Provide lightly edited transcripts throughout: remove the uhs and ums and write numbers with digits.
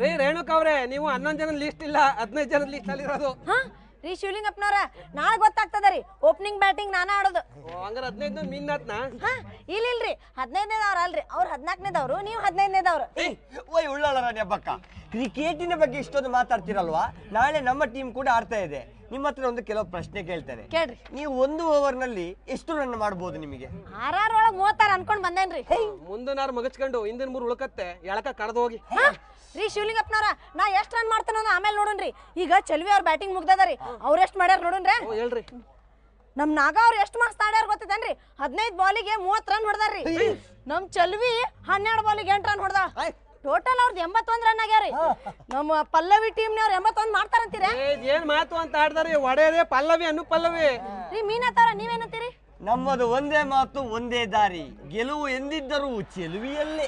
ರೀ ರೇಣುಕವ್ರೆ, ನೀವು 11 ಜನದ ಲಿಸ್ಟ್ ಇಲ್ಲ, 15 ಜನದ ಲಿಸ್ಟ್ ಅಲ್ಲಿ ಇರೋದು. ರೀ ಶಿವಲಿಂಗಪ್ಪನವ್ರ, ನಾಳೆ ಗೊತ್ತಾಗ್ತದರಿ ಓಪನಿಂಗ್ ಬ್ಯಾಟಿಂಗ್ ನಾನ ಆಡೋದು. ಹಂಗಾರೆ 15 ಮೀನ್ನತ್ನಾ? ಇಲ್ರಿ 15ನೇದವ್ರ ಅಲ್ರಿ, ಅವ್ರು 14ನೇದವ್ರು, ನೀವು 15ನೇದವ್ರು. ಓಯ್ ಉಳ್ಳಾಳ ರಾಣಿ ಹಬ್ಬಕ್ಕ, ಕ್ರಿಕೆಟಿನ ಬಗ್ಗೆ ಇಷ್ಟೊಂದು ಮಾತಾಡ್ತಿರಲ್ವಾ? ನಾಳೆ ನಮ್ಮ ಟೀಮ್ ಕೂಡ ಆಡ್ತಾ ಇದೆ. ನಿಮ್ಮ ಹತ್ರ ಒಂದು ಕೆಲವು ಪ್ರಶ್ನೆ ಕೇಳ್ತೇನೆ, ಕೇಳ್ರಿ. ನೀವು 1 ಓವರ್ ನಲ್ಲಿ ಎಷ್ಟು ರನ್ ಮಾಡಬಹುದು? ನಿಮಗೆ 6 ಒಳಗೆ 36 ಅನ್ಕೊಂಡ್ ಬಂದೇನ್ರಿ. ಮುಂದಿನಾರು ಮಗಚ್ಕೊಂಡು ಹಿಂದಿನ 3 ಉಳ್ಕತ್ತೆ, ಎಳಕ ಕಡ್ದು ಹೋಗಿ. ರೀ ಶಿವಲಿಂಗಪ್ಪನವ್ರ, ನಾ ಎಷ್ಟ್ ರನ್ ಮಾಡ್ತಾನ ಆಮೇಲೆ ನೋಡೋಣ್ರಿ. ಈಗ ಚಲ್ವಿ ಅವ್ರ ಬ್ಯಾಟಿಂಗ್ ಮುಗ್ದದರಿ, ಅವ್ರ ಎಷ್ಟ್ ಮಾಡ್ಯಾರ ನೋಡೋಣ್ರಿ. ಹೇಳ್ರಿ. ನಮ್ ನಾಗ ಅವ್ರ ಎಷ್ಟ್ ಮಾರ್ಕ್ಸ್ ತಾಡ್ಯಾರ ಗೊತ್ತೇನ್ರಿ? 15 ಬಾಲಿಗೆ 30 ರನ್ ಹೊಡೆದಾರ್ರಿ. ನಮ್ ಚಲ್ವಿ 12 ಬಾಲಿಗೆ 8 ರನ್ ಹೊಡೆದ. ಟೋಟಲ್ ಅವ್ರದ್ದು 81 ರನ್ ಆಗ್ಯಾರಿ. ನಮ್ಮ ಪಲ್ಲವಿ ಟೀಮ್ನವ್ರು 81 ಮಾಡ್ತಾರಂತೀರ? ಏನ್ ಮಾತು ಅಂತ ಆಡ್ದಾರಿ, ಒಡೆಯದೇ ಪಲ್ಲವಿ ಅನ್ನು ಪಲ್ಲವಿ. ರೀ ಮೀನತ್ತಾರ, ನೀವೇನಂತೀರಿ? ನಮ್ಮದು ಒಂದೇ ಮಾತು, ಒಂದೇ ದಾರಿ, ಗೆಲುವು ಎಂದಿದ್ದರೂ ಚೆಲುವಿಯಲ್ಲೇ.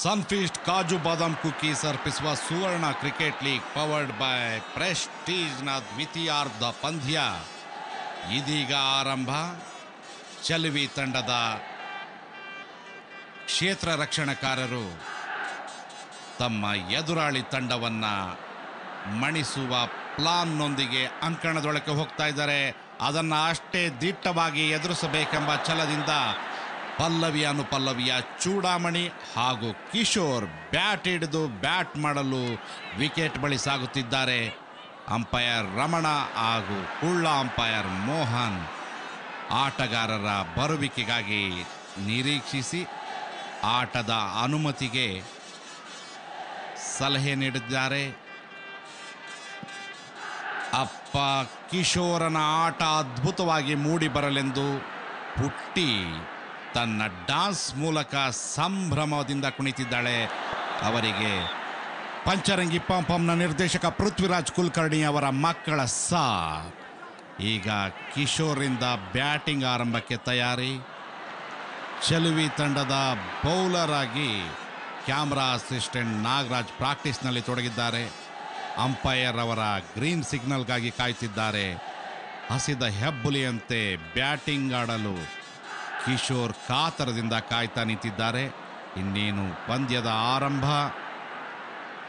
ಸನ್ಫೀಸ್ಟ್ ಕಾಜು ಬಾದಾಮ್ ಕುಕೀಸ್ ಅರ್ಪಿಸುವ Suvarna cricket league powered by ಪ್ರೆಸ್ಟೀಜ್ನ ದ್ವಿತೀಯಾರ್ಧ ಪಂದ್ಯ ಇದೀಗ ಆರಂಭ. ಚಲುವಿ ತಂಡದ ಕ್ಷೇತ್ರ ರಕ್ಷಣಕಾರರು ತಮ್ಮ ಎದುರಾಳಿ ತಂಡವನ್ನು ಮಣಿಸುವ ಪ್ಲಾನ್ನೊಂದಿಗೆ ಅಂಕಣದೊಳಕ್ಕೆ ಹೋಗ್ತಾ ಇದ್ದಾರೆ. ಅದನ್ನು ಅಷ್ಟೇ ದಿಟ್ಟವಾಗಿ ಎದುರಿಸಬೇಕೆಂಬ ಛಲದಿಂದ ಪಲ್ಲವಿ ಅನುಪಲ್ಲವಿಯ ಚೂಡಾಮಣಿ ಹಾಗೂ ಕಿಶೋರ್ ಬ್ಯಾಟ್ ಹಿಡಿದು ಬ್ಯಾಟ್ ಮಾಡಲು ವಿಕೆಟ್ ಬಳಿ ಸಾಗುತ್ತಿದ್ದಾರೆ. ಅಂಪೈರ್ ರಮಣ ಹಾಗೂ ಕುಳ್ಳ ಅಂಪೈರ್ ಮೋಹನ್ ಆಟಗಾರರ ಬರುವಿಕೆಗಾಗಿ ನಿರೀಕ್ಷಿಸಿ ಆಟದ ಅನುಮತಿಗೆ ಸಲಹೆ ನೀಡಿದ್ದಾರೆ. ಅಪ್ಪ ಕಿಶೋರನ ಆಟ ಅದ್ಭುತವಾಗಿ ಮೂಡಿ ಬರಲೆಂದು ಪುಟ್ಟಿ ತನ್ನ ಡಾನ್ಸ್ ಮೂಲಕ ಸಂಭ್ರಮದಿಂದ ಕುಣಿತಿದ್ದಾಳೆ. ಅವರಿಗೆ ಪಂಚರಂಗಿ ಪಂಪಂನ ನಿರ್ದೇಶಕ ಪೃಥ್ವಿರಾಜ್ ಕುಲಕರ್ಣಿ ಅವರ ಮಕ್ಕಳ ಸಾಥ್. ಈಗ ಕಿಶೋರಿಂದ ಬ್ಯಾಟಿಂಗ್ ಆರಂಭಕ್ಕೆ ತಯಾರಿ. ಚಲುವಿ ತಂಡದ ಬೌಲರ್ ಆಗಿ ಕ್ಯಾಮ್ರಾ ಅಸಿಸ್ಟೆಂಟ್ ನಾಗರಾಜ್ ಪ್ರಾಕ್ಟೀಸ್ನಲ್ಲಿ ತೊಡಗಿದ್ದಾರೆ. ಅಂಪೈರ್ ಅವರ ಗ್ರೀನ್ ಸಿಗ್ನಲ್ಗಾಗಿ ಕಾಯ್ತಿದ್ದಾರೆ. ಹಸಿದ ಹೆಬ್ಬುಲಿಯಂತೆ ಬ್ಯಾಟಿಂಗ್ ಆಡಲು ಕಿಶೋರ್ ಕಾತರದಿಂದ ಕಾಯ್ತಾ ನಿಂತಿದ್ದಾರೆ. ಇನ್ನೇನು ಪಂದ್ಯದ ಆರಂಭ.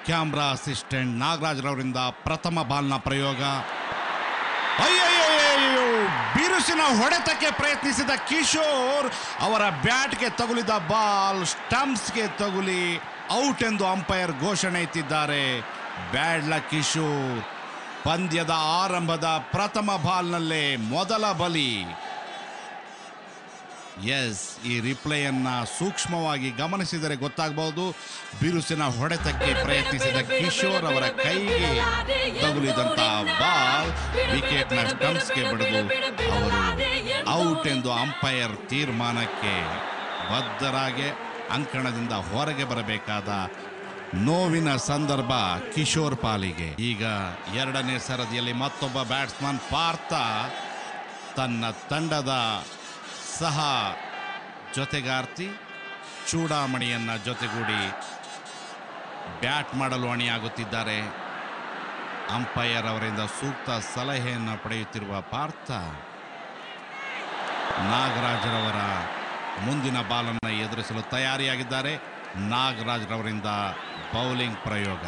ಕ್ಯಾಮ್ರಾ ಅಸಿಸ್ಟೆಂಟ್ ನಾಗರಾಜ್ರವರಿಂದ ಪ್ರಥಮ ಬಾಲ್ನ ಪ್ರಯೋಗ. ಅಯ್ಯಯ್ಯೋ, ಬಿರುಸಿನ ಹೊಡೆತಕ್ಕೆ ಪ್ರಯತ್ನಿಸಿದ ಕಿಶೋರ್ ಅವರ ಬ್ಯಾಟ್ಗೆ ತಗುಲಿದ ಬಾಲ್ ಸ್ಟಂಪ್ಸ್ಗೆ ತಗುಲಿ ಔಟ್ ಎಂದು ಅಂಪೈರ್ ಘೋಷಣೆ ಇತ್ತಿದ್ದಾರೆ. Bad luck Kishore. ಪಂದ್ಯದ ಆರಂಭದ ಪ್ರಥಮ ಬಾಲ್ನಲ್ಲೇ ಮೊದಲ ಬಲಿ. ಎಸ್, ಈ ರಿಪ್ಲೇಯನ್ನ ಸೂಕ್ಷ್ಮವಾಗಿ ಗಮನಿಸಿದರೆ ಗೊತ್ತಾಗಬಹುದು. ಬಿರುಸಿನ ಹೊಡೆತಕ್ಕೆ ಪ್ರಯತ್ನಿಸಿದ ಕಿಶೋರ್ ಅವರ ಕೈಗೆ ತಗುಲಿದಂತಹ ಬಾಲ್ ವಿಕೆಟ್ನ ಸ್ಟಂಪ್ಸ್ಗೆ ಬಡಿದು ಅವರು ಔಟ್ ಎಂದು ಅಂಪೈರ್ ತೀರ್ಮಾನಕ್ಕೆ ಬದ್ಧರಾಗಿ ಅಂಕಣದಿಂದ ಹೊರಗೆ ಬರಬೇಕಾದ ನೋವಿನ ಸಂದರ್ಭ ಕಿಶೋರ್ ಪಾಲಿಗೆ. ಈಗ ಎರಡನೇ ಸರದಿಯಲ್ಲಿ ಮತ್ತೊಬ್ಬ ಬ್ಯಾಟ್ಸ್ಮನ್ ಪಾರ್ಥ ತನ್ನ ತಂಡದ ಸಹ ಜೊತೆಗಾರ್ತಿ ಚೂಡಾಮಣಿಯನ್ನ ಜೊತೆಗೂಡಿ ಬ್ಯಾಟ್ ಮಾಡಲು ಅಣಿಯಾಗುತ್ತಿದ್ದಾರೆ. ಅಂಪೈರ್ ಅವರಿಂದ ಸೂಕ್ತ ಸಲಹೆಯನ್ನು ಪಡೆಯುತ್ತಿರುವ ಪಾರ್ಥ ನಾಗರಾಜ್ರವರ ಮುಂದಿನ ಬಾಲನ್ನು ಎದುರಿಸಲು ತಯಾರಿಯಾಗಿದ್ದಾರೆ. ನಾಗರಾಜ್ರವರಿಂದ ಬೌಲಿಂಗ್ ಪ್ರಯೋಗ.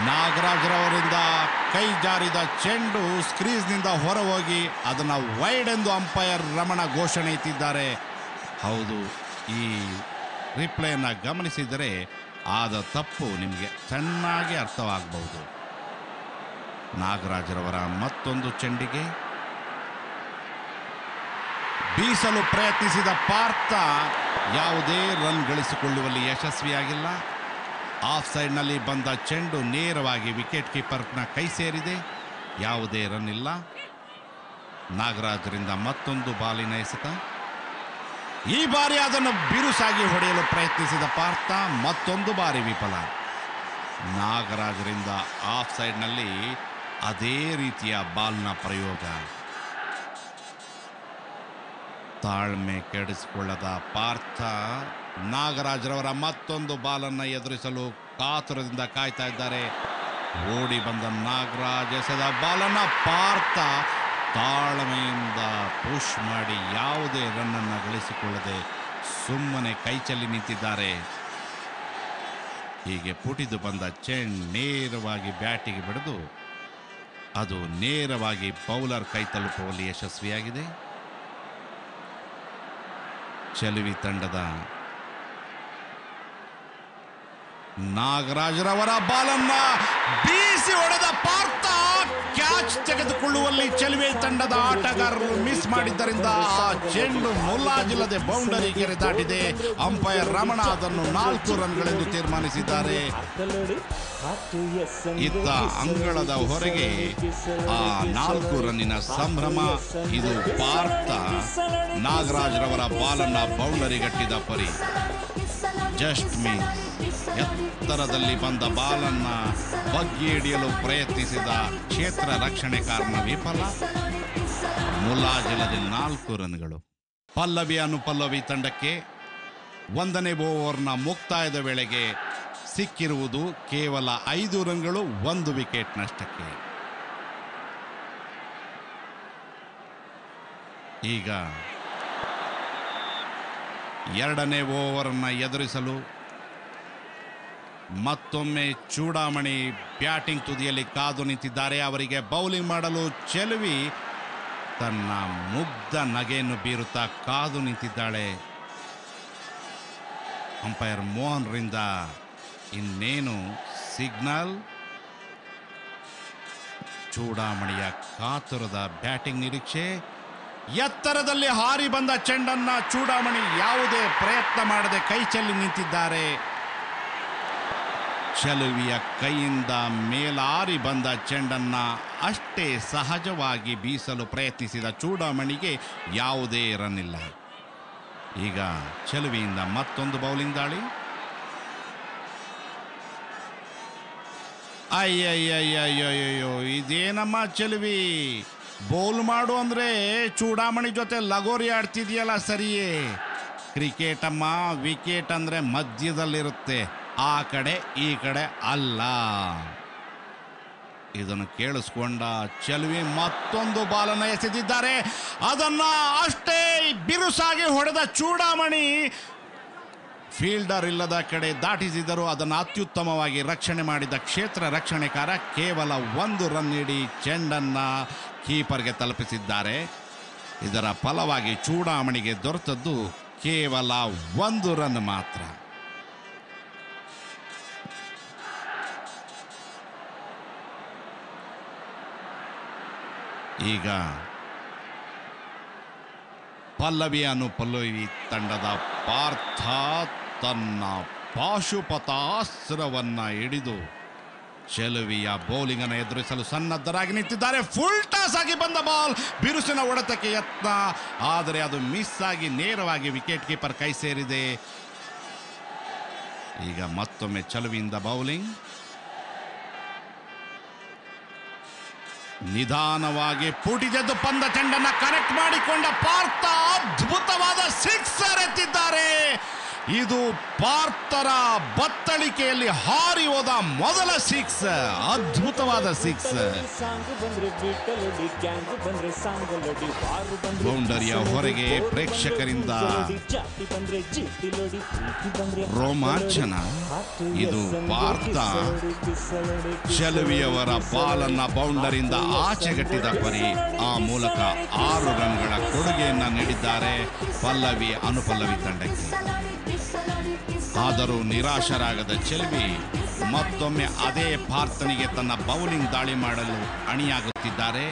ನಾಗರಾಜ್ರವರಿಂದ ಕೈ ಜಾರಿದ ಚೆಂಡು ಸ್ಕ್ರೀಸ್ನಿಂದ ಹೊರಹೋಗಿ ಅದನ್ನು ವೈಡ್ ಎಂದು ಅಂಪೈರ್ ರಮಣ ಘೋಷಣೆ ಇತ್ತಿದ್ದಾರೆ. ಹೌದು, ಈ ರಿಪ್ಲೇಯನ್ನು ಗಮನಿಸಿದರೆ ಆದ ತಪ್ಪು ನಿಮಗೆ ಚೆನ್ನಾಗಿ ಅರ್ಥವಾಗಬಹುದು. ನಾಗರಾಜ್ರವರ ಮತ್ತೊಂದು ಚೆಂಡಿಗೆ ಬೀಸಲು ಪ್ರಯತ್ನಿಸಿದ ಪಾರ್ಥ ಯಾವುದೇ ರನ್ ಗಳಿಸಿಕೊಳ್ಳುವಲ್ಲಿ ಯಶಸ್ವಿಯಾಗಿಲ್ಲ. ಆಫ್ ಸೈಡ್ನಲ್ಲಿ ಬಂದ ಚೆಂಡು ನೇರವಾಗಿ ವಿಕೆಟ್ ಕೀಪರ್ನ ಕೈ ಸೇರಿದೆ. ಯಾವುದೇ ರನ್ ಇಲ್ಲ. ನಾಗರಾಜ್ರಿಂದ ಮತ್ತೊಂದು ಬಾಲಿನ ಎಸೆತ. ಈ ಬಾರಿ ಅದನ್ನು ಬಿರುಸಾಗಿ ಹೊಡೆಯಲು ಪ್ರಯತ್ನಿಸಿದ ಪಾರ್ಥ ಮತ್ತೊಂದು ಬಾರಿ ವಿಫಲ. ನಾಗರಾಜ್ರಿಂದ ಆಫ್ ಸೈಡ್ನಲ್ಲಿ ಅದೇ ರೀತಿಯ ಬಾಲ್ನ ಪ್ರಯೋಗ. ತಾಳ್ಮೆ ಕೆಡಿಸಿಕೊಳ್ಳದ ಪಾರ್ಥ ನಾಗರಾಜ್ರವರ ಮತ್ತೊಂದು ಬಾಲನ್ನು ಎದುರಿಸಲು ಕಾತುರದಿಂದ ಕಾಯ್ತಾ ಇದ್ದಾರೆ. ಓಡಿ ಬಂದ ನಾಗರಾಜ್ ಎಸೆದ ಬಾಲನ್ನು ಪಾರ್ಥ ತಾಳ್ಮೆಯಿಂದ ಪುಷ್ ಮಾಡಿ ಯಾವುದೇ ರನ್ನನ್ನು ಗಳಿಸಿಕೊಳ್ಳದೆ ಸುಮ್ಮನೆ ಕೈಚಲ್ಲಿ ನಿಂತಿದ್ದಾರೆ. ಹೀಗೆ ಪುಟಿದು ಬಂದ ಚೆಂಡು ನೇರವಾಗಿ ಬ್ಯಾಟಿಗೆ ಬಡಿದು ಅದು ನೇರವಾಗಿ ಬೌಲರ್ ಕೈ ತಲುಪುವಲ್ಲಿ ಯಶಸ್ವಿಯಾಗಿದೆ. ಚೆಲುವಿ ತಂಡದ ನಾಗರಾಜ್ರವರ ಬಾಲನ್ನ ಬೀಸಿ ಹೊಡೆದ ಪಾರ್ಥ ಕ್ಯಾಚ್ ತೆಗೆದುಕೊಳ್ಳುವಲ್ಲಿ ಚೆಲುವೆ ತಂಡದ ಆಟಗಾರರು ಮಿಸ್ ಮಾಡಿದ್ದರಿಂದ ಆ ಚೆಂಡು ಮುಲಾಜಿಲ್ಲದೆ ಬೌಂಡರಿ ಗೆರೆ ದಾಟಿದೆ. ಅಂಪೈರ್ ರಮಣ ಅದನ್ನು 4 ರನ್ಗಳೆಂದು ತೀರ್ಮಾನಿಸಿದ್ದಾರೆ. ಇತ್ತ ಅಂಗಳದ ಹೊರಗೆ ಆ 4 ರನ್ನಿನ ಸಂಭ್ರಮ. ಇದು ಪಾರ್ಥ ನಾಗರಾಜ್ರವರ ಬಾಲನ್ನ ಬೌಂಡರಿಗಟ್ಟಿದ ಪರಿ. Just miss. ಎತ್ತರದಲ್ಲಿ ಬಂದ ಬಾಲನ್ನ ಬಗ್ಗಿ ಹಿಡಿಯಲು ಪ್ರಯತ್ನಿಸಿದ ಕ್ಷೇತ್ರ ರಕ್ಷಣೆಕಾರನ ವಿಫಲ. ಮುಲಾಜಿಲ್ಲದೆ 4 ರನ್ಗಳು. ಪಲ್ಲವಿ ಅನುಪಲ್ಲವಿ ತಂಡಕ್ಕೆ 1ನೇ ಓವರ್ನ ಮುಕ್ತಾಯದ ವೇಳೆಗೆ ಸಿಕ್ಕಿರುವುದು ಕೇವಲ 5 ರನ್ಗಳು, 1 ವಿಕೆಟ್ ನಷ್ಟಕ್ಕೆ. ಈಗ 2ನೇ ಓವರ್ನ ಎದುರಿಸಲು ಮತ್ತೊಮ್ಮೆ ಚೂಡಾಮಣಿ ಬ್ಯಾಟಿಂಗ್ ತುದಿಯಲ್ಲಿ ಕಾದು ನಿಂತಿದ್ದಾರೆ. ಅವರಿಗೆ ಬೌಲಿಂಗ್ ಮಾಡಲು ಚೆಲುವಿ ತನ್ನ ಮುಗ್ಧ ನಗೆಯನ್ನು ಬೀರುತ್ತಾ ಕಾದು ನಿಂತಿದ್ದಾಳೆ. ಅಂಪೈರ್ ಮೋಹನ್ರಿಂದ ಇನ್ನೇನು ಸಿಗ್ನಲ್? ಚೂಡಾಮಣಿಯ ಕಾತುರದ ಬ್ಯಾಟಿಂಗ್ ನಿರೀಕ್ಷೆ. ಎತ್ತರದಲ್ಲಿ ಹಾರಿ ಬಂದ ಚೆಂಡನ್ನ ಚೂಡಾಮಣಿ ಯಾವುದೇ ಪ್ರಯತ್ನ ಮಾಡದೆ ಕೈ ಚೆಲ್ಲಿ ನಿಂತಿದ್ದಾರೆ. ಚೆಲುವಿಯ ಕೈಯಿಂದ ಮೇಲಾರಿ ಬಂದ ಚೆಂಡನ್ನ ಅಷ್ಟೇ ಸಹಜವಾಗಿ ಬೀಸಲು ಪ್ರಯತ್ನಿಸಿದ ಚೂಡಾಮಣಿಗೆ ಯಾವುದೇ ರನ್ ಇಲ್ಲ. ಈಗ ಚೆಲುವಿಯಿಂದ ಮತ್ತೊಂದು ಬೌಲಿಂಗ್ ದಾಳಿ. ಅಯ್ಯಯ್ಯಯ್ಯಯ್ಯೋ, ಇದೇನಮ್ಮ ಚೆಲುವಿ, ಬೌಲ್ ಮಾಡು ಅಂದ್ರೆ ಚೂಡಾಮಣಿ ಜೊತೆ ಲಗೋರಿ ಆಡ್ತಿದೆಯಲ್ಲ. ಸರಿಯೇ, ಕ್ರಿಕೆಟ್ ಅಮ್ಮ, ವಿಕೆಟ್ ಅಂದ್ರೆ ಮಧ್ಯದಲ್ಲಿರುತ್ತೆ, ಆ ಕಡೆ ಈ ಕಡೆ ಅಲ್ಲ. ಇದನ್ನು ಕೇಳಿಸ್ಕೊಂಡ ಚೆಲುವಿ ಮತ್ತೊಂದು ಬಾಲನ್ನು ಎಸೆದಿದ್ದಾರೆ. ಅದನ್ನ ಅಷ್ಟೇ ಬಿರುಸಾಗಿ ಹೊಡೆದ ಚೂಡಾಮಣಿ ಫೀಲ್ಡರ್ ಇಲ್ಲದ ಕಡೆ ದಾಟಿಸಿದರು. ಅದನ್ನು ಅತ್ಯುತ್ತಮವಾಗಿ ರಕ್ಷಣೆ ಮಾಡಿದ ಕ್ಷೇತ್ರ ರಕ್ಷಣೆಕಾರ ಕೇವಲ 1 ರನ್ ನೀಡಿ ಚೆಂಡನ್ನ ಕೀಪರ್ಗೆ ತಲುಪಿಸಿದ್ದಾರೆ. ಇದರ ಫಲವಾಗಿ ಚೂಡಾಮಣಿಗೆ ದೊರೆತದ್ದು ಕೇವಲ 1 ರನ್ ಮಾತ್ರ. ಈಗ ಪಲ್ಲವಿ ಅನುಪಲ್ಲವಿ ತಂಡದ ಪಾರ್ಥ ತನ್ನ ಪಾಶುಪತಾಸ್ತ್ರವನ್ನ ಹಿಡಿದು ಚೆಲುವಿಯ ಬೌಲಿಂಗ್ ಅನ್ನು ಎದುರಿಸಲು ಸನ್ನದ್ಧರಾಗಿ ನಿಂತಿದ್ದಾರೆ. ಫುಲ್ ಟಾಸ್ ಆಗಿ ಬಂದ ಬಾಲ್ ಬಿರುಸಿನ ಹೊಡೆತಕ್ಕೆ ಯತ್ನ, ಆದರೆ ಅದು ಮಿಸ್ ಆಗಿ ನೇರವಾಗಿ ವಿಕೆಟ್ ಕೀಪರ್ ಕೈ ಸೇರಿದೆ. ಈಗ ಮತ್ತೊಮ್ಮೆ ಚೆಲುವಿಯಿಂದ ಬೌಲಿಂಗ್. ನಿಧಾನವಾಗಿ ಪುಟಿದೆದ್ದು ಬಂದ ಚೆಂಡನ್ನ ಕನೆಕ್ಟ್ ಮಾಡಿಕೊಂಡ ಪಾರ್ಥ ಅದ್ಭುತವಾದ ಸಿಕ್ಸರ್ ಎತ್ತಿದ್ದಾರೆ. ಇದು ಪಾರ್ಥರ ಬತ್ತಳಿಕೆಯಲ್ಲಿ ಹಾರಿ ಹೋದ ಮೊದಲ ಸಿಕ್ಸ್. ಅದ್ಭುತವಾದ ಸಿಕ್ಸ್. ಬೌಂಡರಿಯ ಹೊರಗೆ ಪ್ರೇಕ್ಷಕರಿಂದ ರೋಮಾಂಚನ. ಇದು ಪಾರ್ಥ ಚೆಲುವಿಯವರ ಬಾಲನ್ನ ಬೌಂಡರಿಯಿಂದ ಆಚೆಗಟ್ಟಿದ ಪರಿ ಆ ಮೂಲಕ 6 ರನ್ಗಳ ಕೊಡುಗೆಯನ್ನ ನೀಡಿದ್ದಾರೆ ಪಲ್ಲವಿ ಅನುಪಲ್ಲವಿ ತಂಡಕ್ಕೆ. ಆದರೂ ನಿರಾಶರಾಗದ ಚೆಲುವಿ ಮತ್ತೊಮ್ಮೆ ಅದೇ ಪಾರ್ಥನಿಗೆ ತನ್ನ ಬೌಲಿಂಗ್ ದಾಳಿ ಮಾಡಲು ಅಣಿಯಾಗುತ್ತಿದ್ದಾರೆ.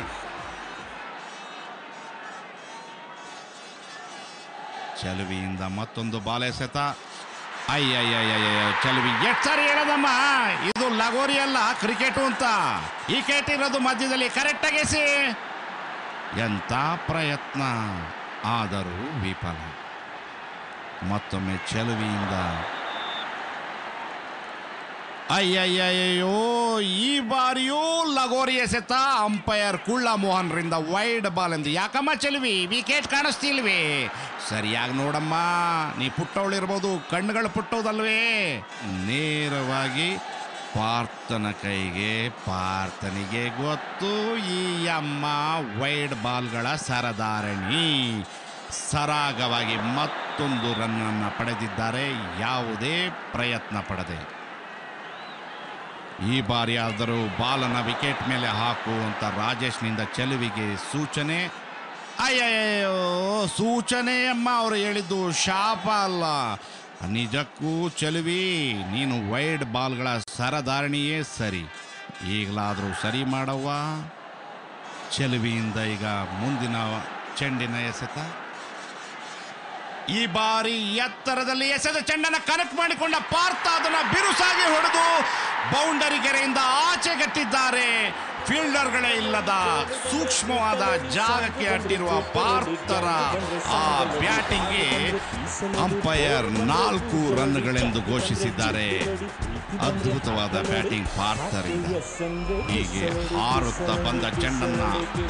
ಚೆಲುವಿಯಿಂದ ಮತ್ತೊಂದು ಬಾಲ್ ಎಸೆತ. ಅಯ್ಯಯ್ಯಯ್ಯ, ಚೆಲುವಿ ಎಷ್ಟು ಸಾರಿ ಹೇಳೋದಮ್ಮ, ಇದು ಲಗೋರಿ ಅಲ್ಲ ಕ್ರಿಕೆಟು ಅಂತ. ಈ ವಿಕೆಟ್ ಇರೋದು ಮಧ್ಯದಲ್ಲಿ, ಕರೆಕ್ಟಾಗಿ ಎಸಿ. ಎಂಥ ಪ್ರಯತ್ನ, ಆದರೂ ವಿಫಲ. ಮತ್ತೊಮ್ಮೆ ಚೆಲುವಿಯಿಂದ ಅಯ್ಯಯ್ಯಯ್ಯೋ, ಈ ಬಾರಿಯೂ ಲಗೋರಿ ಎಸೆತ. ಅಂಪೈರ್ ಕುಳ್ಳ ಮೋಹನ್ರಿಂದ ವೈಡ್ ಬಾಲ್ ಎಂದು. ಯಾಕಮ್ಮ ಚೆಲುವಿ, ವಿಕೆಟ್ ಕಾಣಿಸ್ತಿಲ್ವೇ? ಸರಿಯಾಗಿ ನೋಡಮ್ಮ, ನೀ ಪುಟ್ಟವಳಿರ್ಬೋದು, ಕಣ್ಣುಗಳು ಪುಟ್ಟೋದಲ್ವೇ? ನೇರವಾಗಿ ಪಾರ್ಥನ ಕೈಗೆ. ಪಾರ್ಥನಿಗೆ ಗೊತ್ತು ಈ ಅಮ್ಮ ವೈಡ್ ಬಾಲ್ಗಳ ಸರದಾರಣಿ. ಸರಾಗವಾಗಿ ಮತ್ತೊಂದು ರನ್ನನ್ನು ಪಡೆದಿದ್ದಾರೆ, ಯಾವುದೇ ಪ್ರಯತ್ನ ಪಡದೆ. ಈ ಬಾರಿ ಆದರೂ ಬಾಲನ ವಿಕೆಟ್ ಮೇಲೆ ಹಾಕು ಅಂತ ರಾಜೇಶ್ನಿಂದ ಚೆಲುವಿಗೆ ಸೂಚನೆ. ಅಯ್ಯಯ್ಯೋ, ಸೂಚನೆ ಅಮ್ಮ, ಅವರು ಹೇಳಿದ್ದು ಶಾಪ ಅಲ್ಲ. ನಿಜಕ್ಕೂ ಚೆಲುವಿ, ನೀನು ವೈಡ್ ಬಾಲ್ಗಳ ಸರದಾರಣಿಯೇ ಸರಿ. ಈಗಲಾದರೂ ಸರಿ ಮಾಡವ್ವ. ಚೆಲುವಿಯಿಂದ ಈಗ ಮುಂದಿನ ಚೆಂಡಿನ ಎಸೆತ. ಈ ಬಾರಿ ಎತ್ತರದಲ್ಲಿ ಎಸೆದ ಚೆಂಡನ್ನು ಕನೆಕ್ಟ್ ಮಾಡಿಕೊಂಡ ಪಾರ್ಥ ಅದನ್ನು ಬಿರುಸಾಗಿ ಹೊಡೆದು ಬೌಂಡರಿ ಗೆರೆಯಿಂದ ಆಚೆಗಟ್ಟಿದ್ದಾರೆ. ಫೀಲ್ಡರ್ಗಳೇ ಇಲ್ಲದ ಸೂಕ್ಷ್ಮವಾದ ಜಾಗಕ್ಕೆ ಅಟ್ಟಿರುವ ಪಾರ್ಥರ ಆ ಬ್ಯಾಟಿಂಗ್ಗೆ ಅಂಪೈರ್ 4 ರನ್ಗಳೆಂದು ಘೋಷಿಸಿದ್ದಾರೆ. ಅದ್ಭುತವಾದ ಬ್ಯಾಟಿಂಗ್ ಪಾರ್ಥರಿಂದ. ಹೀಗೆ ಹಾರುತ್ತಾ ಬಂದ ಚೆಂಡನ್ನ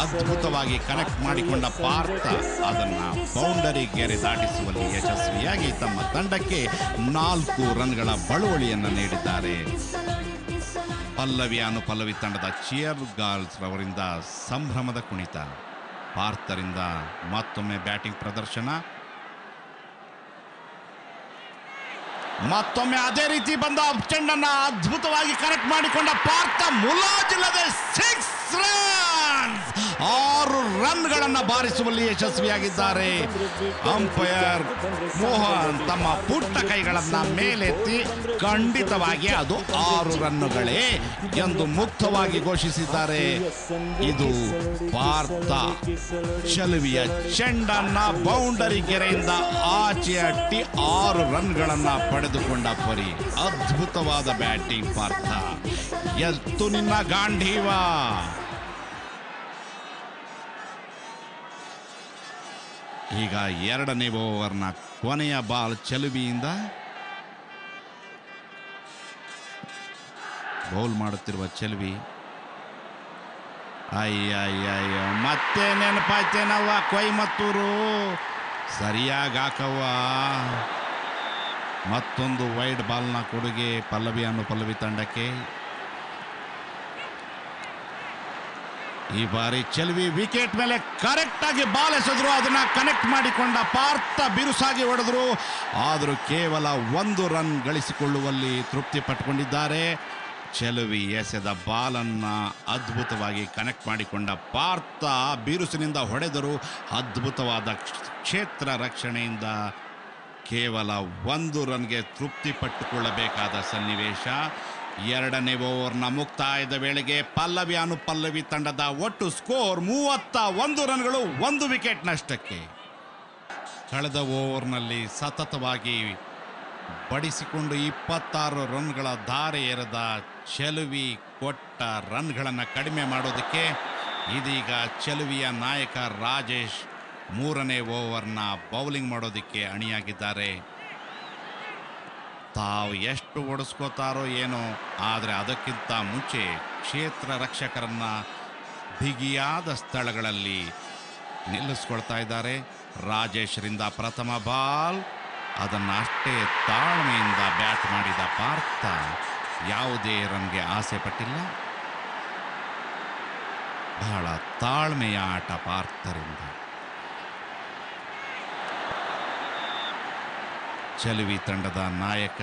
ಅದ್ಭುತವಾಗಿ ಕನೆಕ್ಟ್ ಮಾಡಿಕೊಂಡ ಪಾರ್ಥ ಅದನ್ನ ಬೌಂಡರಿ ಗೆರೆ ದಾಟಿಸುವಲ್ಲಿ ಯಶಸ್ವಿಯಾಗಿ ತಮ್ಮ ತಂಡಕ್ಕೆ 4 ರನ್ಗಳ ಬಳುವಳಿಯನ್ನು ನೀಡಿದ್ದಾರೆ. ಪಲ್ಲವಿ ಅನುಪಲ್ಲವಿ ತಂಡದ ಚಿಯರ್ ಗರ್ಲ್ಸ್ ರವರಿಂದ ಸಂಭ್ರಮದ ಕುಣಿತ. ಪಾರ್ಥರಿಂದ ಮತ್ತೊಮ್ಮೆ ಬ್ಯಾಟಿಂಗ್ ಪ್ರದರ್ಶನ. ಮತ್ತೊಮ್ಮೆ ಅದೇ ರೀತಿ ಬಂದ ಚೆಂಡನ್ನ ಅದ್ಭುತವಾಗಿ ಕನೆಕ್ಟ್ ಮಾಡಿಕೊಂಡ ಪಾರ್ಥ ಮುಲಾಜಿಲ್ಲದೆ 6 ರನ್ಸ್, 6 ರನ್ಗಳನ್ನು ಬಾರಿಸುವಲ್ಲಿ ಯಶಸ್ವಿಯಾಗಿದ್ದಾರೆ. ಅಂಪೈರ್ ಮೋಹನ್ ತಮ್ಮ ಪುಟ್ಟ ಕೈಗಳನ್ನ ಮೇಲೆತ್ತಿ ಖಂಡಿತವಾಗಿ ಅದು 6 ರನ್ನುಗಳೇ ಎಂದು ಮುಕ್ತವಾಗಿ ಘೋಷಿಸಿದ್ದಾರೆ. ಇದು ಪಾರ್ಥ ಚೆಲುವಿಯ ಚೆಂಡನ್ನ ಬೌಂಡರಿ ಗೆರೆಯಿಂದ ಆಚೆ ಅಟ್ಟಿ 6 ರನ್ಗಳನ್ನ ಪಡೆದುಕೊಂಡ ಪರಿ. ಅದ್ಭುತವಾದ ಬ್ಯಾಟಿಂಗ್ ಪಾರ್ಥ. ಎತ್ತು ನಿನ್ನ ಗಾಂಧೀವ. ಈಗ 2ನೇ ಓವರ್ನ ಕೊನೆಯ ಬಾಲ್ ಚೆಲುವಿಯಿಂದ. ಬೌಲ್ ಮಾಡುತ್ತಿರುವ ಚೆಲುವಿ. ಅಯ್ಯಯ್ಯಯ್ಯೋ, ಮತ್ತೆ ನೆನಪಾಯ್ತೇನವ್ವ ಕೊಯಮತ್ತೂರು. ಸರಿಯಾಗಿ ಹಾಕವ್ವ. ಮತ್ತೊಂದು ವೈಡ್ ಬಾಲ್ನ ಕೊಡುಗೆ ಪಲ್ಲವಿ ಅನುಪಲ್ಲವಿ ತಂಡಕ್ಕೆ. ಈ ಬಾರಿ ಚೆಲುವಿ ವಿಕೆಟ್ ಮೇಲೆ ಕರೆಕ್ಟ್ ಆಗಿ ಬಾಲ್ ಎಸೆದ್ರು. ಅದನ್ನ ಕನೆಕ್ಟ್ ಮಾಡಿಕೊಂಡ ಪಾರ್ಥ ಬಿರುಸಾಗಿ ಹೊಡೆದ್ರು. ಆದರೂ ಕೇವಲ 1 ರನ್ ಗಳಿಸಿಕೊಳ್ಳುವಲ್ಲಿ ತೃಪ್ತಿ ಪಟ್ಟುಕೊಂಡಿದ್ದಾರೆ. ಚೆಲುವಿ ಎಸೆದ ಬಾಲನ್ನ ಅದ್ಭುತವಾಗಿ ಕನೆಕ್ಟ್ ಮಾಡಿಕೊಂಡ ಪಾರ್ಥ ಬಿರುಸಿನಿಂದ ಹೊಡೆದರು. ಅದ್ಭುತವಾದ ಕ್ಷೇತ್ರ ರಕ್ಷಣೆಯಿಂದ ಕೇವಲ 1 ರನ್ಗೆ ತೃಪ್ತಿ ಪಟ್ಟುಕೊಳ್ಳಬೇಕಾದ ಸನ್ನಿವೇಶ. 2ನೇ ಓವರ್ನ ಮುಕ್ತಾಯದ ವೇಳೆಗೆ ಪಲ್ಲವಿ ಅನುಪಲ್ಲವಿ ತಂಡದ ಒಟ್ಟು ಸ್ಕೋರ್ 31 ರನ್ಗಳು, 1 ವಿಕೆಟ್ ನಷ್ಟಕ್ಕೆ. ಕಳೆದ ಓವರ್ನಲ್ಲಿ ಸತತವಾಗಿ ಬಡಿಸಿಕೊಂಡು 26 ರನ್ಗಳ ಧಾರೆ ಎರೆದ ಚೆಲುವಿ ಕೊಟ್ಟ ರನ್ಗಳನ್ನು ಕಡಿಮೆ ಮಾಡೋದಕ್ಕೆ ಇದೀಗ ಚೆಲುವಿಯ ನಾಯಕ ರಾಜೇಶ್ 3ನೇ ಓವರ್ನ ಬೌಲಿಂಗ್ ಮಾಡೋದಕ್ಕೆ ಅಣಿಯಾಗಿದ್ದಾರೆ. ತಾವು ಎಷ್ಟು ಓಡಿಸ್ಕೋತಾರೋ ಏನೋ, ಆದರೆ ಅದಕ್ಕಿಂತ ಮುಂಚೆ ಕ್ಷೇತ್ರ ರಕ್ಷಕರನ್ನ ಬಿಗಿಯಾದ ಸ್ಥಳಗಳಲ್ಲಿ ನಿಲ್ಲಿಸ್ಕೊಳ್ತಾ ಇದ್ದಾರೆ. ರಾಜೇಶ್ರಿಂದ ಪ್ರಥಮ ಬಾಲ್. ಅದನ್ನು ಅಷ್ಟೇ ತಾಳ್ಮೆಯಿಂದ ಬ್ಯಾಟ್ ಮಾಡಿದ ಪಾರ್ಥ ಯಾವುದೇ ರನ್ಗೆ ಆಸೆ ಪಟ್ಟಿಲ್ಲ. ಬಹಳ ತಾಳ್ಮೆಯ ಆಟ ಪಾರ್ಥರಿಂದ. ಚೆಲುವಿ ತಂಡದ ನಾಯಕ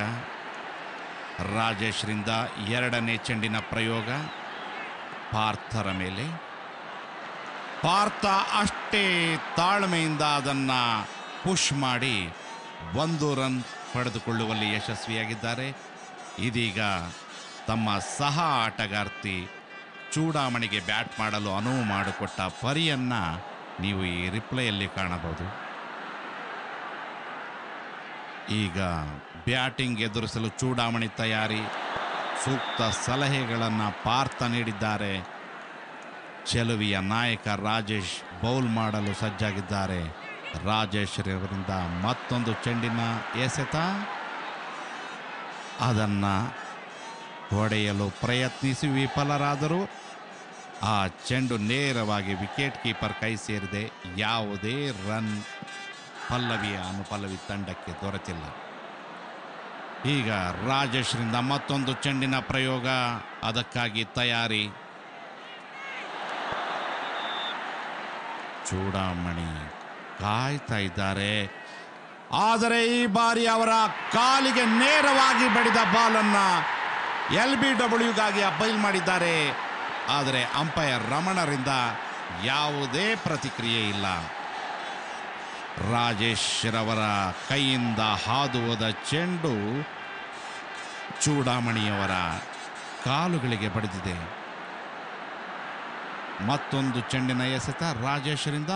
ರಾಜೇಶ್ರಿಂದ 2ನೇ ಚೆಂಡಿನ ಪ್ರಯೋಗ ಪಾರ್ಥರ ಮೇಲೆ. ಪಾರ್ಥ ಅಷ್ಟೇ ತಾಳ್ಮೆಯಿಂದ ಅದನ್ನು ಪುಷ್ ಮಾಡಿ 1 ರನ್ ಪಡೆದುಕೊಳ್ಳುವಲ್ಲಿ ಯಶಸ್ವಿಯಾಗಿದ್ದಾರೆ. ಇದೀಗ ತಮ್ಮ ಸಹ ಆಟಗಾರ್ತಿ ಚೂಡಾಮಣಿಗೆ ಬ್ಯಾಟ್ ಮಾಡಲು ಅನುವು ಮಾಡಿಕೊಟ್ಟ ಪರಿಯನ್ನು ನೀವು ಈ ರಿಪ್ಲೈಯಲ್ಲಿ ಕಾಣಬಹುದು. ಈಗ ಬ್ಯಾಟಿಂಗ್ ಎದುರಿಸಲು ಚೂಡಾಮಣಿ ತಯಾರಿ. ಸೂಕ್ತ ಸಲಹೆಗಳನ್ನು ಪಾರ್ಥ ನೀಡಿದ್ದಾರೆ. ಚೆಲುವಿಯ ನಾಯಕ ರಾಜೇಶ್ ಬೌಲ್ ಮಾಡಲು ಸಜ್ಜಾಗಿದ್ದಾರೆ. ರಾಜೇಶ್ ಅವರಿಂದ ಮತ್ತೊಂದು ಚೆಂಡಿನ ಎಸೆತ. ಅದನ್ನು ಹೊಡೆಯಲು ಪ್ರಯತ್ನಿಸಿ ವಿಫಲರಾದರು. ಆ ಚೆಂಡು ನೇರವಾಗಿ ವಿಕೆಟ್ ಕೀಪರ್ ಕೈ ಸೇರಿದೆ. ಯಾವುದೇ ರನ್ ಪಲ್ಲವಿಯ ಅನುಪಲ್ಲವಿ ತಂಡಕ್ಕೆ ದೊರೆತಿಲ್ಲ. ಈಗ ರಾಜೇಶ್ರಿಂದ ಮತ್ತೊಂದು ಚೆಂಡಿನ ಪ್ರಯೋಗ. ಅದಕ್ಕಾಗಿ ತಯಾರಿ. ಚೂಡಾಮಣಿ ಕಾಯ್ತಾ ಇದ್ದಾರೆ. ಆದರೆ ಈ ಬಾರಿ ಅವರ ಕಾಲಿಗೆ ನೇರವಾಗಿ ಬಡಿದ ಬಾಲನ್ನ LBWಗಾಗಿ ಅಪೀಲ್ ಮಾಡಿದ್ದಾರೆ. ಆದರೆ ಅಂಪೈರ್ ರಮಣರಿಂದ ಯಾವುದೇ ಪ್ರತಿಕ್ರಿಯೆ ಇಲ್ಲ. ರಾಜೇಶ್ ರವರ ಕೈಯಿಂದ ಹಾದು ಹೋದ ಚೆಂಡು ಚೂಡಾಮಣಿಯವರ ಕಾಲುಗಳಿಗೆ ಬಡಿದಿದೆ. ಮತ್ತೊಂದು ಚೆಂಡಿನ ಎಸೆತ ರಾಜೇಶ್ರಿಂದ.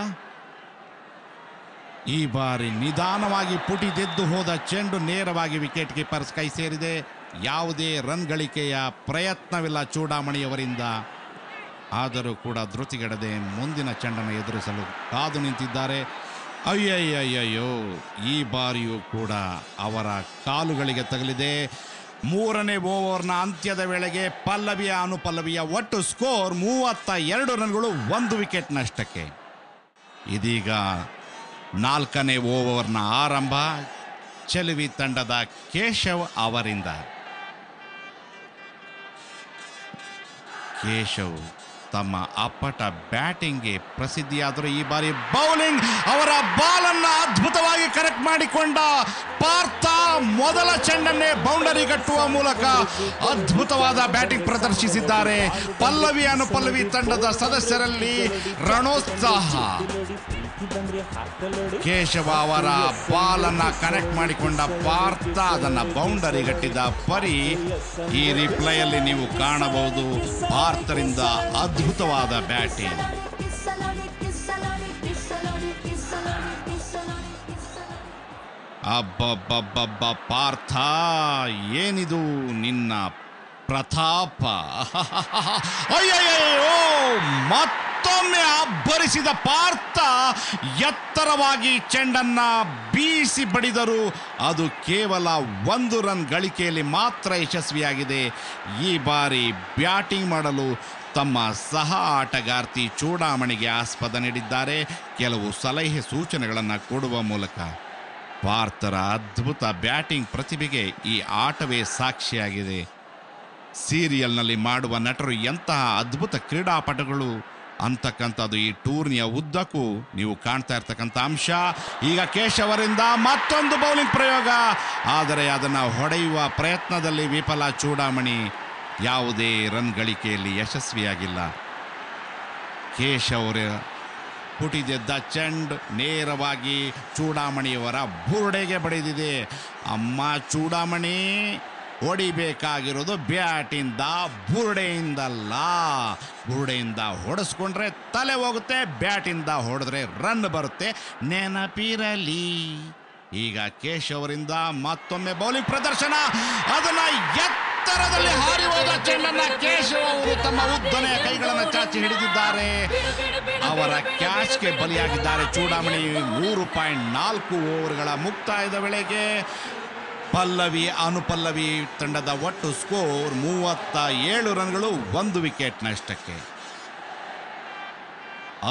ಈ ಬಾರಿ ನಿಧಾನವಾಗಿ ಪುಟಿದೆದ್ದು ಹೋದ ಚೆಂಡು ನೇರವಾಗಿ ವಿಕೆಟ್ ಕೀಪರ್ಸ್ ಕೈ ಸೇರಿದೆ. ಯಾವುದೇ ರನ್ ಗಳಿಕೆಯ ಪ್ರಯತ್ನವಿಲ್ಲ ಚೂಡಾಮಣಿಯವರಿಂದ. ಆದರೂ ಕೂಡ ಧೃತಿಗೆಡದೆ ಮುಂದಿನ ಚೆಂಡನ್ನು ಎದುರಿಸಲು ಕಾದು ನಿಂತಿದ್ದಾರೆ. ಅಯ್ಯಯ್ಯಯ್ಯೋ, ಈ ಬಾರಿಯೂ ಕೂಡ ಅವರ ಕಾಲುಗಳಿಗೆ ತಗಲಿದೆ. ಮೂರನೇ ಓವರ್ನ ಅಂತ್ಯದ ವೇಳೆಗೆ ಪಲ್ಲವಿಯ ಅನುಪಲ್ಲವಿಯ ಒಟ್ಟು ಸ್ಕೋರ್ 32 ರನ್ಗಳು, 1 ವಿಕೆಟ್ ನಷ್ಟಕ್ಕೆ. ಇದೀಗ 4ನೇ ಓವರ್ನ ಆರಂಭ ಚೆಲುವಿ ತಂಡದ ಕೇಶವ್ ಅವರಿಂದ. ಕೇಶವ್ ತಮ್ಮ ಅಪ್ಪಟ ಬ್ಯಾಟಿಂಗ್ಗೆ ಪ್ರಸಿದ್ಧಿಯಾದರೂ ಈ ಬಾರಿ ಬೌಲಿಂಗ್ ಅವರ ಬಾಲನ್ನು ಅದ್ಭುತವಾಗಿ ಕರೆಕ್ಟ್ ಮಾಡಿಕೊಂಡ ಪಾರ್ಥ ಮೊದಲ ಚೆಂಡನ್ನೇ ಬೌಂಡರಿ ಕಟ್ಟುವ ಮೂಲಕ ಅದ್ಭುತವಾದ ಬ್ಯಾಟಿಂಗ್ ಪ್ರದರ್ಶಿಸಿದ್ದಾರೆ. ಪಲ್ಲವಿ ಅನುಪಲ್ಲವಿ ತಂಡದ ಸದಸ್ಯರಲ್ಲಿ ರಣೋತ್ಸಾಹ. ಕೇಶವ ಅವರ ಬಾಲನ್ನ ಕನೆಕ್ಟ್ ಮಾಡಿಕೊಂಡ ಪಾರ್ಥ ಅದನ್ನ ಬೌಂಡರಿ ಗಟ್ಟಿದ ಪರಿ ಈ ರಿಪ್ಲೈಯಲ್ಲಿ ನೀವು ಕಾಣಬಹುದು. ಪಾರ್ಥರಿಂದ ಅದ್ಭುತವಾದ ಬ್ಯಾಟಿಂಗ್. ಅಬ್ಬಬ್ಬಬ್ಬಬ್ಬ ಪಾರ್ಥ, ಏನಿದು ನಿನ್ನ ಪ್ರತಾಪ! ಅಯ್ಯಯ್ಯೋ, ಮತ್ತೊಮ್ಮೆ ಅಬ್ಬರಿಸಿದ ಪಾರ್ಥ ಎತ್ತರವಾಗಿ ಚೆಂಡನ್ನ ಬೀಸಿ ಬಡಿದರು. ಅದು ಕೇವಲ 1 ರನ್ ಗಳಿಕೆಯಲ್ಲಿ ಮಾತ್ರ ಯಶಸ್ವಿಯಾಗಿದೆ. ಈ ಬಾರಿ ಬ್ಯಾಟಿಂಗ್ ಮಾಡಲು ತಮ್ಮ ಸಹ ಆಟಗಾರ್ತಿ ಚೂಡಾಮಣಿಗೆ ಆಸ್ಪದ ನೀಡಿದ್ದಾರೆ. ಕೆಲವು ಸಲಹೆ ಸೂಚನೆಗಳನ್ನು ಕೊಡುವ ಮೂಲಕ ಪಾರ್ಥರ ಅದ್ಭುತ ಬ್ಯಾಟಿಂಗ್ ಪ್ರತಿಭೆಗೆ ಈ ಆಟವೇ ಸಾಕ್ಷಿಯಾಗಿದೆ. ಸೀರಿಯಲ್ನಲ್ಲಿ ಮಾಡುವ ನಟರು ಎಂತಹ ಅದ್ಭುತ ಕ್ರೀಡಾಪಟುಗಳು ಅಂತಕ್ಕಂಥದ್ದು ಈ ಟೂರ್ನಿಯ ಉದ್ದಕ್ಕೂ ನೀವು ಕಾಣ್ತಾ ಇರ್ತಕ್ಕಂಥ ಅಂಶ. ಈಗ ಕೇಶವರಿಂದ ಮತ್ತೊಂದು ಬೌಲಿಂಗ್ ಪ್ರಯೋಗ, ಆದರೆ ಅದನ್ನು ಹೊಡೆಯುವ ಪ್ರಯತ್ನದಲ್ಲಿ ವಿಫಲ ಚೂಡಾಮಣಿ. ಯಾವುದೇ ರನ್ ಗಳಿಕೆಯಲ್ಲಿ ಯಶಸ್ವಿಯಾಗಿಲ್ಲ. ಕೇಶವರ ಪುಟಿದೆದ್ದ ಚೆಂಡು ನೇರವಾಗಿ ಚೂಡಾಮಣಿಯವರ ಬುರುಡೆಗೆ ಬಡಿದಿದೆ. ಅಮ್ಮ ಚೂಡಾಮಣಿ, ಹೊಡಿಬೇಕಾಗಿರೋದು ಬ್ಯಾಟಿಂದ, ಬುರುಡೆಯಿಂದಲ್ಲ. ಬುರುಡೆಯಿಂದ ಹೊಡೆಸ್ಕೊಂಡ್ರೆ ತಲೆ ಹೋಗುತ್ತೆ, ಬ್ಯಾಟಿಂದ ಹೊಡೆದ್ರೆ ರನ್ ಬರುತ್ತೆ, ನೆನಪಿರಲಿ. ಈಗ ಕೇಶವರಿಂದ ಮತ್ತೊಮ್ಮೆ ಬೌಲಿಂಗ್ ಪ್ರದರ್ಶನ. ಅದನ್ನ ಎತ್ತರದಲ್ಲಿ ಹಾರಿ ಹೋದ ಚೆಂಡನ್ನ ಕೇಶವ್ ಅವರು ತಮ್ಮ ಉದ್ದನೆಯ ಕೈಗಳನ್ನು ಚಾಚಿ ಹಿಡಿದಿದ್ದಾರೆ. ಅವರ ಕ್ಯಾಚ್ಗೆ ಬಲಿಯಾಗಿದ್ದಾರೆ ಚೂಡಾಮಣಿ. 3.4 ಓವರ್ಗಳ ಮುಕ್ತಾಯದ ವೇಳೆಗೆ ಪಲ್ಲವಿ ಅನುಪಲ್ಲವಿ ತಂಡದ ಒಟ್ಟು ಸ್ಕೋರ್ 37 ರನ್ಗಳು, 1 ವಿಕೆಟ್ ನಷ್ಟಕ್ಕೆ.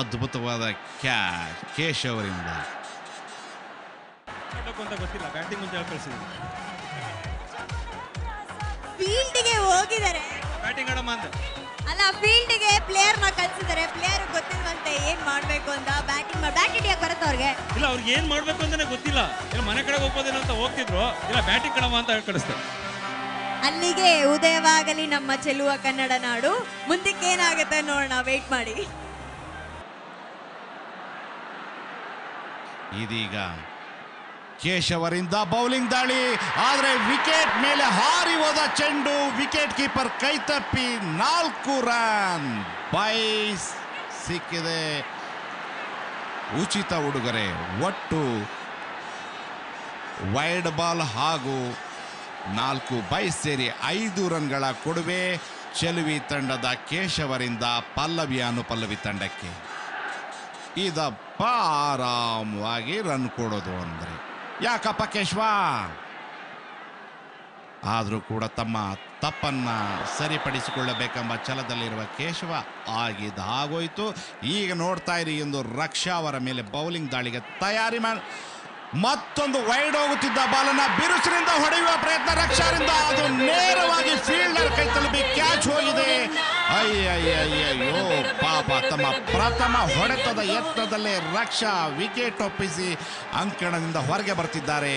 ಅದ್ಭುತವಾದ ಕ್ಯಾಚ್ ಕೇಶವರಿಂದ. ಫೀಲ್ಡ್ಗೆ ಹೋಗಿದ್ದಾರೆ, ಅಲ್ಲ ಫೀಲ್ಡ್ಗೆ ಪ್ಲೇಯರ್ ನ ಕಳ್ಸಿದ್ದಾರೆ. ಪ್ಲೇಯರ್ ಗೊತ್ತಿಲ್ವಂತೆ ಏನ್ ಮಾಡ್ಬೇಕು ಅಂತ. ಬ್ಯಾಟ್ ಹಿಡಿಯಕ್ ಬರುತ್ತೆ ಅವ್ರಿಗೆ. ಇಲ್ಲ, ಅವ್ರಿಗೆ ಏನ್ ಮಾಡ್ಬೇಕು ಅಂತಾನೆ ಗೊತ್ತಿಲ್ಲ. ಇಲ್ಲ ಮನೆ ಕಡೆ ಹೋಗ್ಬೋದೇನೋ ಅಂತ ಹೋಗ್ತಿದ್ರು, ಇಲ್ಲ ಬ್ಯಾಟಿಂಗ್ ಕಣವ ಅಂತ ಕಳಿಸ್ತಾರೆ. ಅಲ್ಲಿಗೆ ಉದಯವಾಗಲಿ ನಮ್ಮ ಚೆಲುವ ಕನ್ನಡ ನಾಡು. ಮುಂದಕ್ಕೆ ಏನಾಗುತ್ತೆ ನೋಡೋಣ, ವೇಟ್ ಮಾಡಿ. ಇದೀಗ ಕೇಶವರಿಂದ ಬೌಲಿಂಗ್ ದಾಳಿ, ಆದರೆ ವಿಕೆಟ್ ಮೇಲೆ ಹಾರಿ ಹೋದ ಚೆಂಡು ವಿಕೆಟ್ ಕೀಪರ್ ಕೈ ತಪ್ಪಿ 4 ರನ್. ಬೈಸ್ ಸಿಕ್ಕಿದೆ. ಉಚಿತ ಉಡುಗೊರೆ, ಒಟ್ಟು ವೈಡ್ ಬಾಲ್ ಹಾಗೂ 4 ಬೈಸ್ ಸೇರಿ 5 ರನ್ಗಳ ಕೊಡುಗೆ ಚೆಲುವಿ ತಂಡದ ಕೇಶವರಿಂದ ಪಲ್ಲವಿ ಅನುಪಲ್ಲವಿ ತಂಡಕ್ಕೆ. ಇದಪ್ಪ ಆರಾಮವಾಗಿ ರನ್ ಕೊಡೋದು ಅಂದರೆ ಯಾಕಪ್ಪ ಕೇಶವ? ಆದರೂ ಕೂಡ ತಮ್ಮ ತಪ್ಪನ್ನ ಸರಿಪಡಿಸಿಕೊಳ್ಳಬೇಕೆಂಬ ಛಲದಲ್ಲಿರುವ ಕೇಶವ ಆಗೋಯ್ತು. ಈಗ ನೋಡ್ತಾ ಇರಿ ಎಂದು ರಕ್ಷಾ ಅವರ ಮೇಲೆ ಬೌಲಿಂಗ್ ದಾಳಿಗೆ ತಯಾರಿ ಮತ್ತೊಂದು ವೈಡ್ ಹೋಗುತ್ತಿದ್ದ ಬಾಲನ್ನ ಬಿರುಸಿನಿಂದ ಹೊಡೆಯುವ ಪ್ರಯತ್ನ ರಕ್ಷಾರಿಂದ. ಅದು ನೇರವಾಗಿ ಫೀಲ್ಡರ್ ಕೈ ತಲುಪಿ ಕ್ಯಾಚ್ ಹೋಗಿದೆ. ಅಯ್ಯಯ್ಯಯ್ಯೋ ಪಾಪ, ತಮ್ಮ ಪ್ರಥಮ ಹೊಡೆತದ ಯತ್ನದಲ್ಲೇ ರಕ್ಷಾ ವಿಕೆಟ್ ಒಪ್ಪಿಸಿ ಅಂಕಣದಿಂದ ಹೊರಗೆ ಬರ್ತಿದ್ದಾರೆ.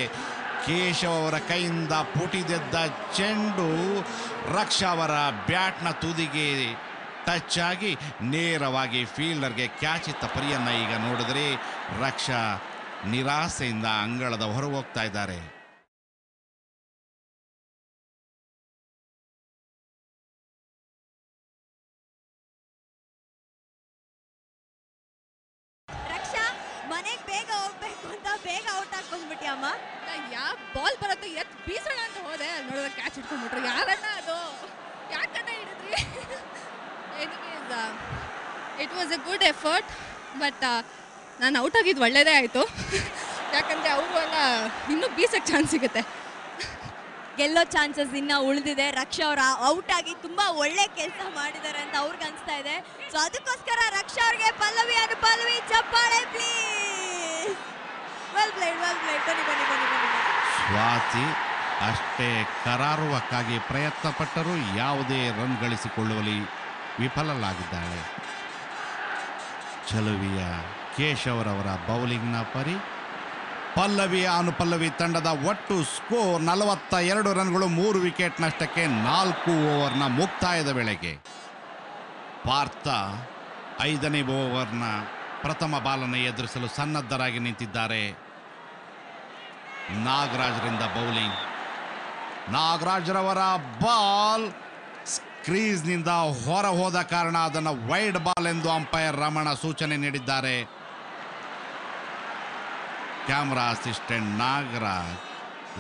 ಕೇಶವ್ ಅವರ ಕೈಯಿಂದ ಪುಟಿದೆದ್ದ ಚೆಂಡು ರಕ್ಷಾ ಅವರ ಬ್ಯಾಟ್ನ ತುದಿಗೆ ಟಚ್ ಆಗಿ ನೇರವಾಗಿ ಫೀಲ್ಡರ್ಗೆ ಕ್ಯಾಚ್ ಇತ್ತ ಪರಿಯನ್ನ ಈಗ ನೋಡಿದ್ರೆ ರಕ್ಷಾ ನಿರಾಸೆಯಿಂದ ಅಂಗಳದ ಹೊರಗೆ ಹೋಗ್ತಾ ಇದ್ದಾರೆ. ರಕ್ಷಾ ಮನೆಗೆ ಬೇಗ ಹೋಗ್ಬೇಕು ಅಂತ ಬೇಗ ಔಟ್ ಹಾಕೊಂಡ್ಬಿಟ್ಟಿಯಮ್ಮ. ಯಾವ ಬಾಲ್ ಬರುತ್ತೆ ಎತ್ ಬೀಸೋಣ ಅಂತ ಹೋದೆ, ನೋಡಿದ್ರೆ ಕ್ಯಾಚ್ ಇಟ್ಕೊಂಡ್ಬಿಟ್ರು. ಯಾರಣ್ಣ ಅದು, ಯಾಕಣ್ಣ ಹಿಡಿದ್ರಿ? It was a good effort, but ನಾನು ಔಟ್ ಆಗಿದ್ದು ಒಳ್ಳೇದೇ ಆಯಿತು. ಯಾಕಂದರೆ ಅವರು ಎಲ್ಲ ಇನ್ನೂ ಬೀಸಕ್ಕೆ ಚಾನ್ಸ್ ಸಿಗುತ್ತೆ. ಗೆಲ್ಲೋ ಚಾನ್ಸಸ್ ಇನ್ನ ಉಳಿದಿದೆ. ರಕ್ಷಾ ಅವ್ರ ಔಟ್ ಆಗಿ ತುಂಬಾ ಒಳ್ಳೆ ಕೆಲಸ ಮಾಡಿದ್ದಾರೆ ಅಂತ ಅವ್ರಿಗೆ ಅನಿಸ್ತಾ ಇದೆ. ಸೊ ಅದಕ್ಕೋಸ್ಕರ ರಕ್ಷಾ ಅವ್ರಿಗೆ ಪಲ್ಲವಿ ಅನುಪಲ್ಲವಿ ಚಪ್ಪಾಳೆ please. Well played, well played. ಬನ್ನಿ ಬನ್ನಿ ಬನ್ನಿ ಬನ್ನಿ. ಸ್ವಾತಿ ಅಷ್ಟೇ ಕರಾರುವಕ್ಕಾಗಿ ಪ್ರಯತ್ನ ಪಟ್ಟರೂ ಯಾವುದೇ ರನ್ ಗಳಿಸಿಕೊಳ್ಳುವಲ್ಲಿ ವಿಫಲರಾಗಿದ್ದಾಳೆ. ಚಲುವಿಯ ಕೇಶವರವರ ಬೌಲಿಂಗ್ನ ಪರಿ. ಪಲ್ಲವಿ ಅನುಪಲ್ಲವಿ ತಂಡದ ಒಟ್ಟು ಸ್ಕೋರ್ 42 ರನ್ಗಳು, 3 ವಿಕೆಟ್ ನಷ್ಟಕ್ಕೆ 4 ಓವರ್ನ ಮುಕ್ತಾಯದ ವೇಳೆಗೆ. ಪಾರ್ಥ 5ನೇ ಓವರ್ನ ಪ್ರಥಮ ಬಾಲನ್ನು ಎದುರಿಸಲು ಸನ್ನದ್ಧರಾಗಿ ನಿಂತಿದ್ದಾರೆ. ನಾಗರಾಜ್ರಿಂದ ಬೌಲಿಂಗ್. ನಾಗರಾಜ್ರವರ ಬಾಲ್ ಕ್ರೀಸ್ನಿಂದ ಹೊರ ಹೋದ ಕಾರಣ ಅದನ್ನು ವೈಡ್ ಬಾಲ್ ಎಂದು ಅಂಪೈರ್ ರಮಣ ಸೂಚನೆ ನೀಡಿದ್ದಾರೆ. ಕ್ಯಾಮ್ರಾ ಅಸಿಸ್ಟೆಂಟ್ ನಾಗರಾಜ್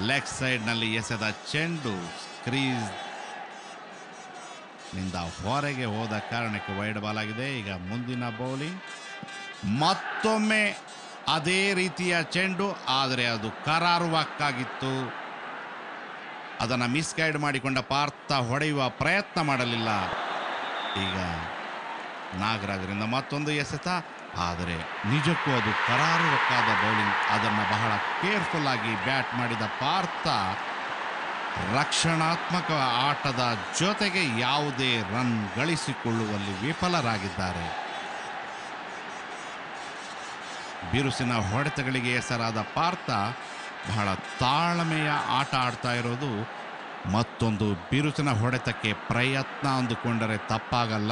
ಲೆಗ್ ಸೈಡ್ನಲ್ಲಿ ಎಸೆದ ಚೆಂಡು ಕ್ರೀಸ್ ನಿಂದ ಹೊರಗೆ ಹೋದ ಕಾರಣಕ್ಕೆ ವೈಡ್ ಬಾಲ್ ಆಗಿದೆ. ಈಗ ಮುಂದಿನ ಬೌಲಿಂಗ್ ಮತ್ತೊಮ್ಮೆ ಅದೇ ರೀತಿಯ ಚೆಂಡು, ಆದರೆ ಅದು ಕರಾರುವಕ್ಕಾಗಿತ್ತು. ಅದನ್ನು ಮಿಸ್ಗೈಡ್ ಮಾಡಿಕೊಂಡ ಪಾರ್ಥ ಹೊಡೆಯುವ ಪ್ರಯತ್ನ ಮಾಡಲಿಲ್ಲ. ಈಗ ನಾಗರಾಜರಿಂದ ಮತ್ತೊಂದು ಎಸೆತ, ಆದರೆ ನಿಜಕ್ಕೂ ಅದು ಕರಾರುವಕ್ಕಾದ ಬೌಲಿಂಗ್. ಅದನ್ನು ಬಹಳ ಕೇರ್ಫುಲ್ ಆಗಿ ಬ್ಯಾಟ್ ಮಾಡಿದ ಪಾರ್ಥ ರಕ್ಷಣಾತ್ಮಕ ಆಟದ ಜೊತೆಗೆ ಯಾವುದೇ ರನ್ ಗಳಿಸಿಕೊಳ್ಳುವಲ್ಲಿ ವಿಫಲರಾಗಿದ್ದಾರೆ. ಬಿರುಸಿನ ಹೊಡೆತಗಳಿಗೆ ಹೆಸರಾದ ಪಾರ್ಥ ಬಹಳ ತಾಳ್ಮೆಯ ಆಟ ಆಡ್ತಾ ಇರೋದು. ಮತ್ತೊಂದು ಬಿರುಸಿನ ಹೊಡೆತಕ್ಕೆ ಪ್ರಯತ್ನ ಅಂದುಕೊಂಡರೆ ತಪ್ಪಾಗಲ್ಲ.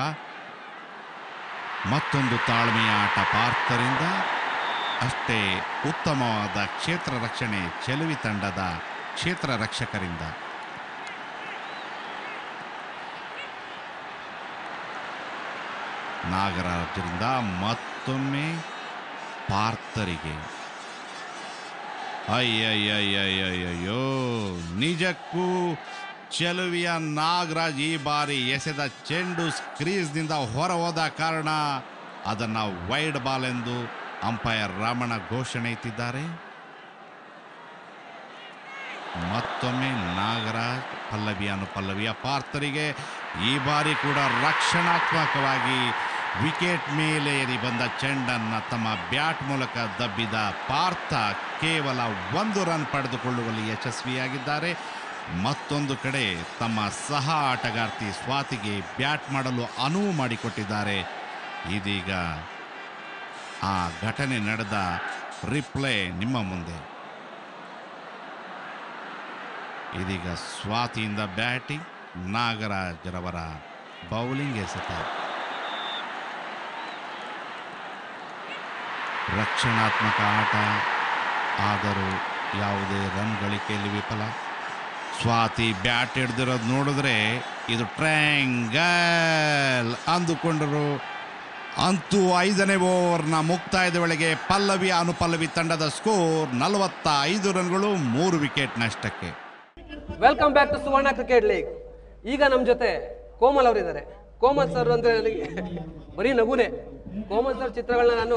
ಮತ್ತೊಂದು ತಾಳ್ಮೆಯ ಆಟ ಪಾರ್ಥರಿಂದ. ಅಷ್ಟೇ ಉತ್ತಮವಾದ ಕ್ಷೇತ್ರ ರಕ್ಷಣೆ ಚೆಲುವಿ ತಂಡದ ಕ್ಷೇತ್ರ ರಕ್ಷಕರಿಂದ. ನಾಗರಾಜರಿಂದ ಮತ್ತೊಮ್ಮೆ ಪಾರ್ಥರಿಗೆ. ಅಯ್ಯಯ್ಯಯ್ಯಯ್ಯಯ್ಯೋ, ನಿಜಕ್ಕೂ ಚೆಲುವಿಯ ನಾಗರಾಜ್ ಈ ಬಾರಿ ಎಸೆದ ಚೆಂಡು ಕ್ರೀಸ್ನಿಂದ ಹೊರ ಹೋದ ಕಾರಣ ಅದನ್ನು ವೈಡ್ ಬಾಲ್ ಎಂದು ಅಂಪೈರ್ ರಮಣ ಘೋಷಣೆ ಇಟ್ಟಿದ್ದಾರೆ. ಮತ್ತೊಮ್ಮೆ ನಾಗರಾಜ್ ಪಲ್ಲವಿ ಅನುಪಲ್ಲವಿಯ ಪಾರ್ಥರಿಗೆ. ಈ ಬಾರಿ ಕೂಡ ರಕ್ಷಣಾತ್ಮಕವಾಗಿ ವಿಕೆಟ್ ಮೇಲೆ ಏರಿ ಬಂದ ಚೆಂಡನ್ನು ತಮ್ಮ ಬ್ಯಾಟ್ ಮೂಲಕ ದಬ್ಬಿದ ಪಾರ್ಥ ಕೇವಲ 1 ರನ್ ಪಡೆದುಕೊಳ್ಳುವಲ್ಲಿ ಯಶಸ್ವಿಯಾಗಿದ್ದಾರೆ. ಮತ್ತೊಂದು ಕಡೆ ತಮ್ಮ ಸಹ ಆಟಗಾರ್ತಿ ಸ್ವಾತಿಗೆ ಬ್ಯಾಟ್ ಮಾಡಲು ಅನುವು ಮಾಡಿಕೊಟ್ಟಿದ್ದಾರೆ. ಇದೀಗ ಆ ಘಟನೆ ನಡೆದ ರಿಪ್ಲೇ ನಿಮ್ಮ ಮುಂದೆ. ಇದೀಗ ಸ್ವಾತಿಯಿಂದ ಬ್ಯಾಟಿಂಗ್, ನಾಗರಾಜ್ರವರ ಬೌಲಿಂಗ್ ಎಸೆತ. ರಕ್ಷಣಾತ್ಮಕ ಆಟ, ಆದರೂ ಯಾವುದೇ ರನ್ ಗಳಿಕೆಯಲ್ಲಿ ವಿಫಲ. ಸ್ವಾತಿ ಬ್ಯಾಟ್ ಹಿಡ್ದಿರೋದು ನೋಡಿದ್ರೆ ಇದು ಟ್ರಯಾಂಗಲ್ ಅಂದುಕೊಂಡರು. ಅಂತೂ 5ನೇ ಓವರ್ನ ಮುಕ್ತಾಯದ ವೇಳೆಗೆ ಪಲ್ಲವಿ ಅನುಪಲ್ಲವಿ ತಂಡದ ಸ್ಕೋರ್ 45 ರನ್ಗಳು, 3 ವಿಕೆಟ್ ನಷ್ಟಕ್ಕೆ. Welcome back to Suvarna cricket league. ಈಗ ನಮ್ಮ ಜೊತೆ ಕೋಮಲ್ ಅವರಿದ್ದಾರೆ. ಕೋಮಲ್ ಸರ್ ಅಂದರೆ ನನಗೆ ಬರೀ ನಗುನೇ. ಕೋಮಲ್ ಸರ್ ಚಿತ್ರಗಳನ್ನ ನಾನು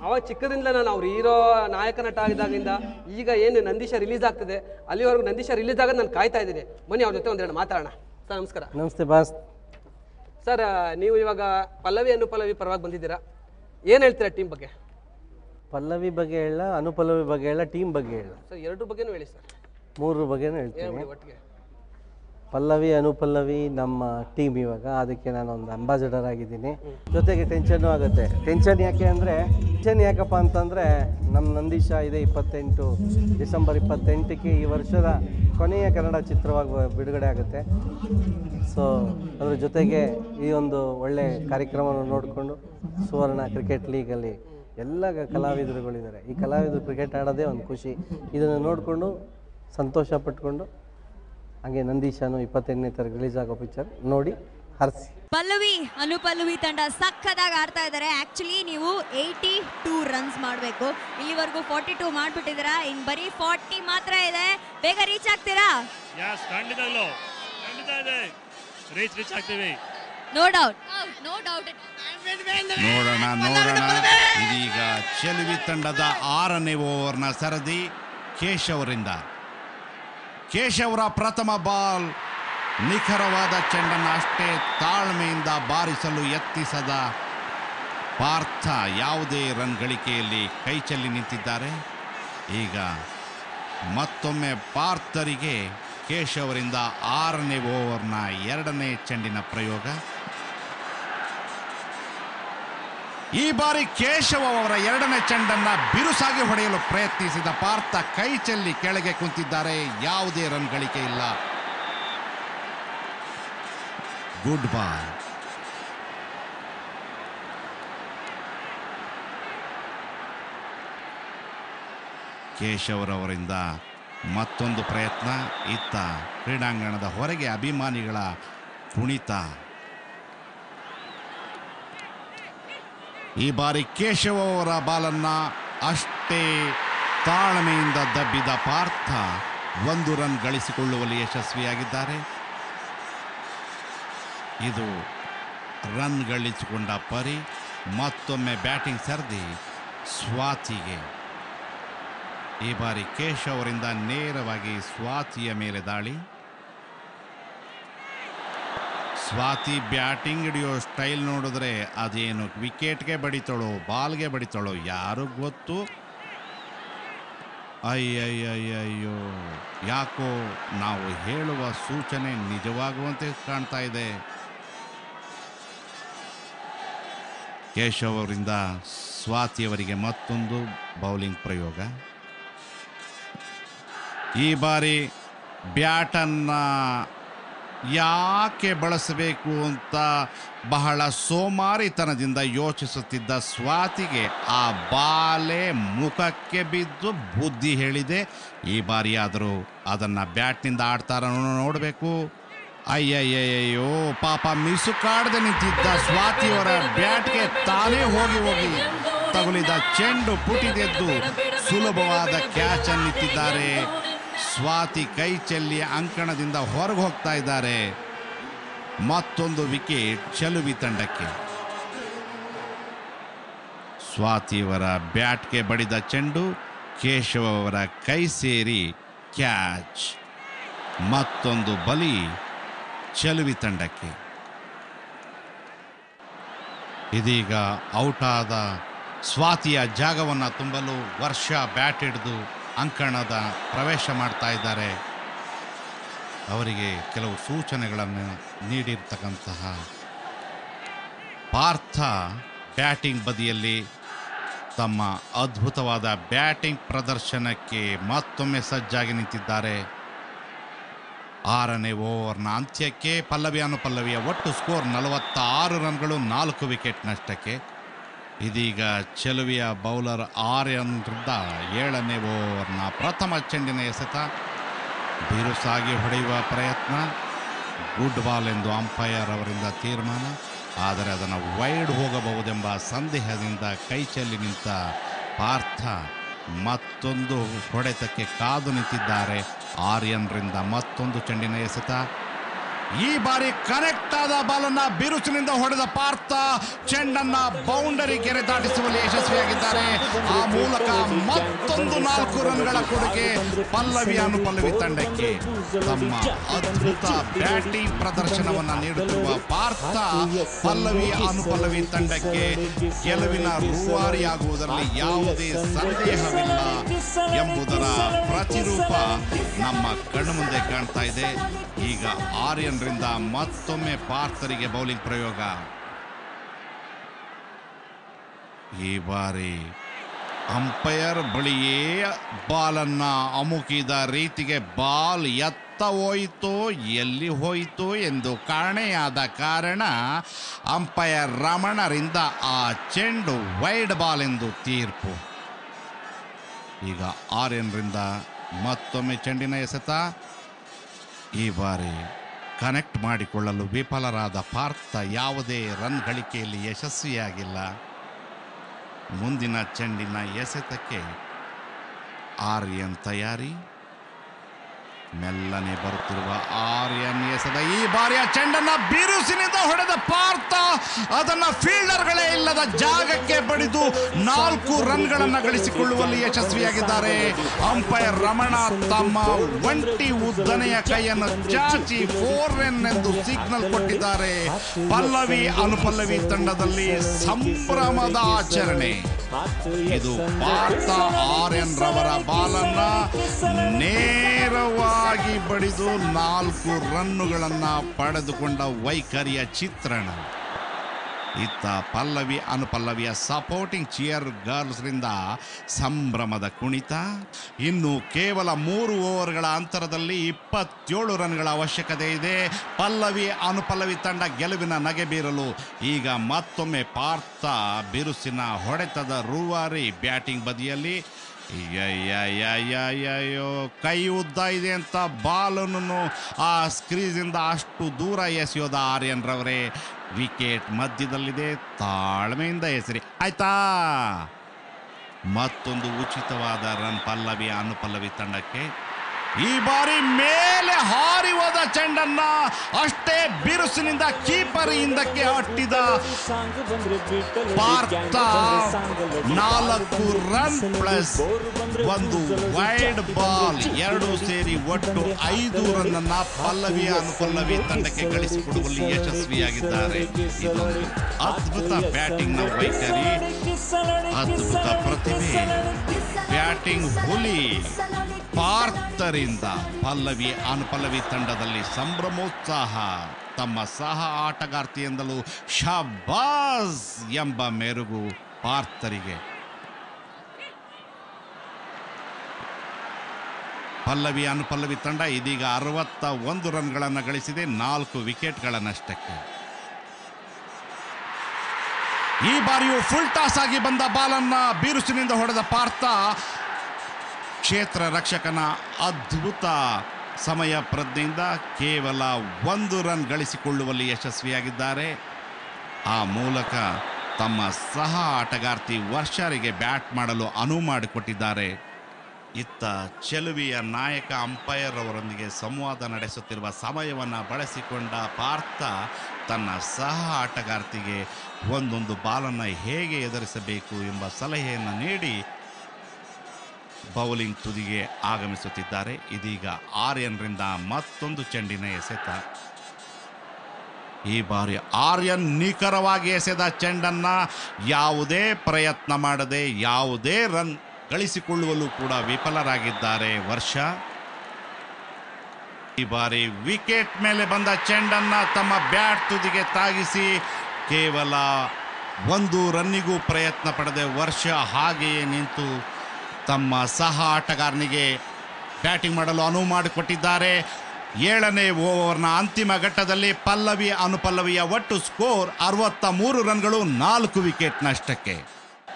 ಅವಾಗ ಚಿಕ್ಕದಿಂದ ನಾನು ಅವ್ರು ಹೀರೋ ನಾಯಕ ನಟ ಆಗಿದ್ದಾಗಿಂದ ಈಗ ಏನು ನಂದೀಶ ರಿಲೀಸ್ ಆಗ್ತದೆ ಅಲ್ಲಿವರೆಗೂ ನಂದೀಶ ರಿಲೀಸ್ ಆಗೋದು ನಾನು ಕಾಯ್ತಾ ಇದ್ದೀನಿ. ಬನ್ನಿ ಅವ್ರ ಜೊತೆ ಒಂದೆರಡು ಮಾತಾಡೋಣ. ಸರ್ ನಮಸ್ಕಾರ. ನಮಸ್ತೆ ಬಾಸ್. ಸರ್ ನೀವು ಇವಾಗ ಪಲ್ಲವಿ ಅನುಪಲ್ಲವಿ ಪರವಾಗಿ ಬಂದಿದ್ದೀರಾ, ಏನು ಹೇಳ್ತೀರಾ ಟೀಮ್ ಬಗ್ಗೆ? ಪಲ್ಲವಿ ಬಗ್ಗೆ ಹೇಳ, ಅನುಪಲ್ಲವಿ ಬಗ್ಗೆ ಹೇಳ, ಟೀಮ್ ಬಗ್ಗೆ ಹೇಳ? ಸರ್ 2 ಬಗ್ಗೆನೂ ಹೇಳಿ ಸರ್. 3 ಬಗ್ಗೆನೂ ಹೇಳ್ತೀನಿ. ಒಟ್ಟಿಗೆ ಪಲ್ಲವಿ ಅನುಪಲ್ಲವಿ ನಮ್ಮ ಟೀಮ್ ಇವಾಗ, ಅದಕ್ಕೆ ನಾನು ಒಂದು ಅಂಬಾಸಿಡರ್ ಆಗಿದ್ದೀನಿ. ಜೊತೆಗೆ ಟೆನ್ಷನ್ನು ಆಗುತ್ತೆ. ಟೆನ್ಷನ್ ಯಾಕಪ್ಪ ಅಂತಂದರೆ ನಮ್ಮ ನಂದೀಶ ಇದೆ 28 ಡಿಸೆಂಬರ್ 28ಕ್ಕೆ ಈ ವರ್ಷದ ಕೊನೆಯ ಕನ್ನಡ ಚಿತ್ರವಾಗಿ ಬಿಡುಗಡೆ ಆಗುತ್ತೆ. ಸೊ ಅದ್ರ ಜೊತೆಗೆ ಈ ಒಂದು ಒಳ್ಳೆಯ ಕಾರ್ಯಕ್ರಮವನ್ನು ನೋಡಿಕೊಂಡು ಸುವರ್ಣ ಕ್ರಿಕೆಟ್ ಲೀಗಲ್ಲಿ ಎಲ್ಲ ಕಲಾವಿದರುಗಳಿದ್ದಾರೆ. ಈ ಕಲಾವಿದರು ಕ್ರಿಕೆಟ್ ಆಡೋದೇ ಒಂದು ಖುಷಿ. ಇದನ್ನು ನೋಡಿಕೊಂಡು ಸಂತೋಷ ಪಟ್ಕೊಂಡು ಹಾಗೆ ನಂದೀಶನು 28ನೇ ತಾರೀಕು ರಿಲೀಸ್ ಆಗೋ ಪಿಕ್ಚರ್ ನೋಡಿ ಹರಿಸಿ. ಪಲ್ಲವಿ ಅನುಪಲ್ಲವಿ ತಂಡ ಸಖತ್ತಾಗಿ ಆಡ್ತಾ ಇದ್ದಾರೆ. ಆಕ್ಚುಲಿ ನೀವು 82 ರನ್ಸ್ ಮಾಡಬೇಕು, ಇಲ್ಲಿವರೆಗೂ 42 ಮಾಡ್ಬಿಟ್ಟಿದ್ದೀರಾ. ಇನ್ನು ಬರೀ 40 ಮಾತ್ರ ಇದೆ. ಬೇಗ ರೀಚ್ ಆಗ್ತೀರಾ? ಖಂಡಿತವಾಗ್ಲೂ ಇದೆ, ರೀಚ್ ಆಗ್ತೀವಿ. No doubt. ನೋಡೋಣ. ಇದೀಗ ಚೆಲುವಿ ತಂಡದ 6ನೇ ಓವರ್ನ ಸರದಿ ಕೇಶವರಿಂದ. ಕೇಶವರ ಪ್ರಥಮ ಬಾಲ್, ನಿಖರವಾದ ಚೆಂಡನ್ನು ಅಷ್ಟೇ ತಾಳ್ಮೆಯಿಂದ ಬಾರಿಸಲು ಯತ್ನಿಸದ ಪಾರ್ಥ ಯಾವುದೇ ರನ್ ಗಳಿಕೆಯಲ್ಲಿ ಕೈಚೆಲ್ಲಿ ನಿಂತಿದ್ದಾರೆ. ಈಗ ಮತ್ತೊಮ್ಮೆ ಪಾರ್ಥರಿಗೆ ಕೇಶವರಿಂದ 6ನೇ ಓವರ್ನ 2ನೇ ಚೆಂಡಿನ ಪ್ರಯೋಗ. ಈ ಬಾರಿ ಕೇಶವ ಅವರ 2ನೇ ಚೆಂಡನ್ನ ಬಿರುಸಾಗಿ ಹೊಡೆಯಲು ಪ್ರಯತ್ನಿಸಿದ ಪಾರ್ಥ ಕೈ ಚೆಲ್ಲಿ ಕೆಳಗೆ ಕುಂತಿದ್ದಾರೆ. ಯಾವುದೇ ರನ್ ಗಳಿಕೆ ಇಲ್ಲ. Good ball. ಕೇಶವರವರಿಂದ ಮತ್ತೊಂದು ಪ್ರಯತ್ನ. ಇತ್ತ ಕ್ರೀಡಾಂಗಣದ ಹೊರಗೆ ಅಭಿಮಾನಿಗಳ ಕುಣಿತ. ಈ ಬಾರಿ ಕೇಶವ ಅವರ ಬಾಲನ್ನ ಅಷ್ಟೇ ತಾಳ್ಮೆಯಿಂದ ದಬ್ಬಿದ ಪಾರ್ಥ 1 ರನ್ ಗಳಿಸಿಕೊಳ್ಳುವಲ್ಲಿ ಯಶಸ್ವಿಯಾಗಿದ್ದಾರೆ. ಇದು ರನ್ ಗಳಿಸಿಕೊಂಡ ಪರಿ. ಮತ್ತೊಮ್ಮೆ ಬ್ಯಾಟಿಂಗ್ ಸರದಿ ಸ್ವಾತಿಗೆ. ಈ ಬಾರಿ ಕೇಶವರಿಂದ ನೇರವಾಗಿ ಸ್ವಾತಿಯ ಮೇಲೆ ದಾಳಿ. ಸ್ವಾತಿ ಬ್ಯಾಟಿಂಗ್ ಹಿಡಿಯೋ ಸ್ಟೈಲ್ ನೋಡಿದ್ರೆ ಅದೇನು ವಿಕೆಟ್ಗೆ ಬಡಿತಾಳೋ ಬಾಲ್ಗೆ ಬಡಿತಾಳೋ ಯಾರು ಗೊತ್ತು. ಅಯ್ಯಯ್ಯಯ್ಯೋ, ಯಾಕೋ ನಾವು ಹೇಳುವ ಸೂಚನೆ ನಿಜವಾಗುವಂತೆ ಕಾಣ್ತಾ ಇದೆ. ಕೇಶವ್ ಅವರಿಂದ ಸ್ವಾತಿಯವರಿಗೆ ಮತ್ತೊಂದು ಬೌಲಿಂಗ್ ಪ್ರಯೋಗ. ಈ ಬಾರಿ ಬ್ಯಾಟನ್ನು ಯಾಕೆ ಬಳಸಬೇಕು ಅಂತ ಬಹಳ ಸೋಮಾರಿತನದಿಂದ ಯೋಚಿಸುತ್ತಿದ್ದ ಸ್ವಾತಿಗೆ ಆ ಬಾಲೆ ಮುಖಕ್ಕೆ ಬಿದ್ದು ಬುದ್ಧಿ ಹೇಳಿದೆ. ಈ ಬಾರಿ ಆದರೂ ಅದನ್ನು ಬ್ಯಾಟ್ನಿಂದ ಆಡ್ತಾರ ನೋಡಬೇಕು. ಅಯ್ಯಯ್ಯಯ್ಯೋ, ಪಾಪ ಮಿಸುಕಾಡದೆ ನಿಂತಿದ್ದ ಸ್ವಾತಿಯವರ ಬ್ಯಾಟ್ಗೆ ತಾನೇ ಹೋಗಿ ತಗುಲಿದ ಚೆಂಡು ಪುಟಿದೆದ್ದು ಸುಲಭವಾದ ಕ್ಯಾಚ್ ಅನ್ನಿಟ್ಟಿದ್ದಾರೆ. ಸ್ವಾತಿ ಕೈ ಚೆಲ್ಲಿ ಅಂಕಣದಿಂದ ಹೊರಗೆ ಹೋಗ್ತಾ ಇದ್ದಾರೆ. ಮತ್ತೊಂದು ವಿಕೆಟ್ ಚೆಲುವಿ ತಂಡಕ್ಕೆ. ಸ್ವಾತಿಯವರ ಬ್ಯಾಟ್ಗೆ ಬಡಿದ ಚೆಂಡು ಕೇಶವ ಅವರ ಕೈ ಸೇರಿ ಕ್ಯಾಚ್. ಮತ್ತೊಂದು ಬಲಿ ಚೆಲುವಿ ತಂಡಕ್ಕೆ. ಇದೀಗ ಔಟ್ ಆದ ಸ್ವಾತಿಯ ಜಾಗವನ್ನು ತುಂಬಲು ವರ್ಷ ಬ್ಯಾಟ್ ಹಿಡಿದು ಅಂಕಣದ ಪ್ರವೇಶ ಮಾಡ್ತಾ ಇದ್ದಾರೆ. ಅವರಿಗೆ ಕೆಲವು ಸೂಚನೆಗಳನ್ನು ನೀಡಿರ್ತಕ್ಕಂತಹ ಪಾರ್ಥ ಬ್ಯಾಟಿಂಗ್ ಬದಿಯಲ್ಲಿ ತಮ್ಮ ಅದ್ಭುತವಾದ ಬ್ಯಾಟಿಂಗ್ ಪ್ರದರ್ಶನಕ್ಕೆ ಮತ್ತೊಮ್ಮೆ ಸಜ್ಜಾಗಿ ನಿಂತಿದ್ದಾರೆ. 6ನೇ ಓವರ್ನ ಅಂತ್ಯಕ್ಕೆ ಪಲ್ಲವಿ ಅನುಪಲ್ಲವಿಯ ಒಟ್ಟು ಸ್ಕೋರ್ 46 ರನ್ಗಳು, 4 ವಿಕೆಟ್ ನಷ್ಟಕ್ಕೆ. ಇದೀಗ ಚೆಲುವಿಯ ಬೌಲರ್ ಆರ್ಯನ್ರಿಂದ 7ನೇ ಓವರ್ನ ಪ್ರಥಮ ಚೆಂಡಿನ ಎಸೆತ. ಬಿರುಸಾಗಿ ಹೊಡೆಯುವ ಪ್ರಯತ್ನ. ಗುಡ್ ಬಾಲ್ ಎಂದು ಅಂಪೈರ್ ಅವರಿಂದ ತೀರ್ಮಾನ. ಆದರೆ ಅದನ್ನು ವೈಡ್ ಹೋಗಬಹುದೆಂಬ ಸಂದೇಹದಿಂದ ಕೈಚೆಲ್ಲಿ ನಿಂತ ಪಾರ್ಥ ಮತ್ತೊಂದು ಹೊಡೆತಕ್ಕೆ ಕಾದು ನಿಂತಿದ್ದಾರೆ. ಆರ್ಯನ್ರಿಂದ ಮತ್ತೊಂದು ಚೆಂಡಿನ ಎಸೆತ. ಈ ಬಾರಿ ಕನೆಕ್ಟ್ ಆದ ಬಾಲನ್ನ ಬಿರುಸಿನಿಂದ ಹೊಡೆದ ಪಾರ್ಥ ಚೆಂಡನ್ನ ಬೌಂಡರಿ ಗೆರೆ ದಾಟಿಸುವಲ್ಲಿ ಯಶಸ್ವಿಯಾಗಿದ್ದಾರೆ. ಆ ಮೂಲಕ ಮತ್ತೊಂದು 4 ರನ್ಗಳ ಕೊಡುಗೆ ಪಲ್ಲವಿ ಅನುಪಲ್ಲವಿ ತಂಡಕ್ಕೆ. ತಮ್ಮ ಅದ್ಭುತ ಬ್ಯಾಟಿಂಗ್ ಪ್ರದರ್ಶನವನ್ನ ನೀಡುತ್ತಿರುವ ಪಾರ್ಥ ಪಲ್ಲವಿ ಅನುಪಲ್ಲವಿ ತಂಡಕ್ಕೆ ಗೆಲುವಿನ ರೂವಾರಿಯಾಗುವುದರಲ್ಲಿ ಯಾವುದೇ ಸಂದೇಹವಿಲ್ಲ ಎಂಬುದರ ಪ್ರತಿರೂಪ ನಮ್ಮ ಕಣ್ಣು ಮುಂದೆ ಕಾಣ್ತಾ ಇದೆ. ಈಗ ಆರ್ಯನ್ ರಿಂದ ಮತ್ತೊಮ್ಮೆ ಪಾರ್ಥರಿಗೆ ಬೌಲಿಂಗ್ ಪ್ರಯೋಗ. ಈ ಬಾರಿ ಅಂಪೈರ್ ಬಳಿಯೇ ಬಾಲನ್ನ ಅಮುಕಿದ ರೀತಿಗೆ ಬಾಲ್ ಎತ್ತ ಹೋಯಿತೋ ಎಲ್ಲಿ ಹೋಯಿತು ಎಂದು ಕಾಣೆಯಾದ ಕಾರಣ ಅಂಪೈರ್ ರಮಣರಿಂದ ಆ ಚೆಂಡು ವೈಡ್ ಬಾಲ್ ಎಂದು ತೀರ್ಪು. ಈಗ ಆರ್ಯನ್ ರಿಂದ ಮತ್ತೊಮ್ಮೆ ಚೆಂಡಿನ ಎಸೆತ. ಈ ಬಾರಿ ಕನೆಕ್ಟ್ ಮಾಡಿಕೊಳ್ಳಲು ವಿಫಲರಾದ ಪಾರ್ಥ ಯಾವುದೇ ರನ್ ಗಳಿಕೆಯಲ್ಲಿ ಯಶಸ್ವಿಯಾಗಿಲ್ಲ. ಮುಂದಿನ ಚೆಂಡಿನ ಎಸೆತಕ್ಕೆ ಆರ್ಯನ್ ತಯಾರಿ. ಮೆಲ್ಲನೆ ಬರುತ್ತಿರುವ ಆರ್ಯನ್ ಎಸೆದ ಈ ಬಾರಿಯ ಚೆಂಡನ್ನ ಬಿರುಸಿನಿಂದ ಹೊಡೆದ ಪಾರ್ಥ ಅದನ್ನ ಫೀಲ್ಡರ್ಗಳೇ ಇಲ್ಲದ ಜಾಗಕ್ಕೆ ಬಡಿದು 4 ರನ್ಗಳನ್ನು ಗಳಿಸಿಕೊಳ್ಳುವಲ್ಲಿ ಯಶಸ್ವಿಯಾಗಿದ್ದಾರೆ. ಅಂಪೈರ್ ರಮಣ ತಮ್ಮ ಒಂಟಿ ಉದ್ದನೆಯ ಕೈಯನ್ನು ಚಾಚಿ 4 ರನ್ ಎಂದು ಸಿಗ್ನಲ್ ಕೊಟ್ಟಿದ್ದಾರೆ. ಪಲ್ಲವಿ ಅನುಪಲ್ಲವಿ ತಂಡದಲ್ಲಿ ಸಂಭ್ರಮದ ಆಚರಣೆ. ಇದು ಪಾರ್ಥ ಆರ್ಯನ್ ರವರ ಬಾಲನ್ನ ನೇರವಾಗಿ ಬಡಿದು 4 ರನ್ನುಗಳನ್ನು ಪಡೆದುಕೊಂಡ ವೈಖರಿಯ ಚಿತ್ರಣ. ಇತ್ತ ಪಲ್ಲವಿ ಅನುಪಲ್ಲವಿಯ ಸಪೋರ್ಟಿಂಗ್ ಚಿಯರ್ ಗರ್ಲ್ಸ್ ರಿಂದ ಸಂಭ್ರಮದ ಕುಣಿತ. ಇನ್ನು ಕೇವಲ 3 ಓವರ್ಗಳ ಅಂತರದಲ್ಲಿ 27 ರನ್ಗಳ ಅವಶ್ಯಕತೆ ಇದೆ. ಪಲ್ಲವಿ ಅನುಪಲ್ಲವಿ ತಂಡ ಗೆಲುವಿನ ನಗೆ ಬೀರಲು ಈಗ ಮತ್ತೊಮ್ಮೆ ಪಾರ್ಥ ಬಿರುಸಿನ ಹೊಡೆತದ ರೂವಾರಿ ಬ್ಯಾಟಿಂಗ್ ಬದಿಯಲ್ಲಿ. ಕೈ ಉದ್ದ ಇದೆ ಅಂತ ಬಾಲನ್ನು ಆ ಸ್ಕ್ರೀಸಿಂದ ಅಷ್ಟು ದೂರ ಎಸೆಯೋದ ಆರ್ಯನ್ ರವರೇ. ವಿಕೆಟ್ ಮಧ್ಯದಲ್ಲಿದೆ, ತಾಳ್ಮೆಯಿಂದ ಎಸರಿ ಆಯ್ತಾ. ಮತ್ತೊಂದು ಉಚಿತವಾದ ರನ್ ಪಲ್ಲವಿ ಅನುಪಲ್ಲವಿ ತಂಡಕ್ಕೆ. ಈ ಬಾರಿ ಮೇಲೆ ಹಾರಿ ಹೋದ ಚೆಂಡನ್ನ ಅಷ್ಟೇ ಬಿರುಸಿನಿಂದ ಕೀಪರ್ ಹಿಂದಕ್ಕೆ ಅಟ್ಟಿದ Partha 4 run plus 1 wide ball 2 ಸೇರಿ ಒಟ್ಟು 5 ರನ್ ಅನ್ನ ಪಲ್ಲವಿ ಅನುಪಲ್ಲವಿ ತಂಡಕ್ಕೆ ಗಳಿಸಿಕೊಡುವಲ್ಲಿ ಯಶಸ್ವಿಯಾಗಿದ್ದಾರೆ. ಇದೊಂದು ಅದ್ಭುತ ಬ್ಯಾಟಿಂಗ್ ನ ವೈಖರಿ, ಅದ್ಭುತ ಪ್ರತಿಭೆ, ಬ್ಯಾಟಿಂಗ್ ಹುಲಿ ಪಾರ್ಥರಿಂದ ಪಲ್ಲವಿ ಅನುಪಲ್ಲವಿ ತಂಡದಲ್ಲಿ ಸಂಭ್ರಮೋತ್ಸಾಹ. ತಮ್ಮ ಸಹ ಆಟಗಾರ್ತಿಯಿಂದಲೂ ಶಾಬಾಸ್ ಎಂಬ ಮೆರುಗು ಪಾರ್ಥರಿಗೆ. ಪಲ್ಲವಿ ಅನುಪಲ್ಲವಿ ತಂಡ ಇದೀಗ 61 ರನ್ಗಳನ್ನು ಗಳಿಸಿದೆ, 4 ವಿಕೆಟ್ಗಳ ನಷ್ಟಕ್ಕೆ. ಈ ಬಾರಿಯೂ ಫುಲ್ ಟಾಸ್ ಆಗಿ ಬಂದ ಬಾಲನ್ನ ಬಿರುಸಿನಿಂದ ಹೊಡೆದ ಪಾರ್ಥ ಕ್ಷೇತ್ರ ರಕ್ಷಕನ ಅದ್ಭುತ ಸಮಯ ಪ್ರಜ್ಞೆಯಿಂದ ಕೇವಲ 1 ರನ್ ಗಳಿಸಿಕೊಳ್ಳುವಲ್ಲಿ ಯಶಸ್ವಿಯಾಗಿದ್ದಾರೆ. ಆ ಮೂಲಕ ತಮ್ಮ ಸಹ ಆಟಗಾರ್ತಿ ವರ್ಷರಿಗೆ ಬ್ಯಾಟ್ ಮಾಡಲು ಅನುವು ಮಾಡಿಕೊಟ್ಟಿದ್ದಾರೆ. ಇತ್ತ ಚೆಲುವಿಯ ನಾಯಕ ಅಂಪೈರ್ ಅವರೊಂದಿಗೆ ಸಂವಾದ ನಡೆಸುತ್ತಿರುವ ಸಮಯವನ್ನು ಬಳಸಿಕೊಂಡ ಪಾರ್ಥ ತನ್ನ ಸಹ ಆಟಗಾರ್ತಿಗೆ ಒಂದೊಂದು ಬಾಲನ್ನು ಹೇಗೆ ಎದುರಿಸಬೇಕು ಎಂಬ ಸಲಹೆಯನ್ನು ನೀಡಿ ಬೌಲಿಂಗ್ ತುದಿಗೆ ಆಗಮಿಸುತ್ತಿದ್ದಾರೆ. ಇದೀಗ ಆರ್ಯನ್ ರಿಂದ ಮತ್ತೊಂದು ಚೆಂಡಿನ ಎಸೆತ. ಈ ಬಾರಿ ಆರ್ಯನ್ ನಿಖರವಾಗಿ ಎಸೆದ ಚೆಂಡನ್ನ ಯಾವುದೇ ಪ್ರಯತ್ನ ಮಾಡದೆ ಯಾವುದೇ ರನ್ ಗಳಿಸಿಕೊಳ್ಳುವಲ್ಲೂ ಕೂಡ ವಿಫಲರಾಗಿದ್ದಾರೆ ವರ್ಷ. ಈ ಬಾರಿ ವಿಕೆಟ್ ಮೇಲೆ ಬಂದ ಚೆಂಡನ್ನ ತಮ್ಮ ಬ್ಯಾಟ್ ತುದಿಗೆ ತಾಗಿಸಿ ಕೇವಲ 1 ರನ್ನಿಗೂ ಪ್ರಯತ್ನ ಪಡೆದ ವರ್ಷ ಹಾಗೆಯೇ ನಿಂತು ತಮ್ಮ ಸಹ ಆಟಗಾರನಿಗೆ ಬ್ಯಾಟಿಂಗ್ ಮಾಡಲು ಅನುವು ಮಾಡಿಕೊಟ್ಟಿದ್ದಾರೆ. 7ನೇ ಓವರ್ನ ಅಂತಿಮ ಘಟ್ಟದಲ್ಲಿ ಪಲ್ಲವಿ ಅನುಪಲ್ಲವಿಯ ಒಟ್ಟು ಸ್ಕೋರ್ 63 ರನ್ಗಳು, 4 ವಿಕೆಟ್ ನಷ್ಟಕ್ಕೆ.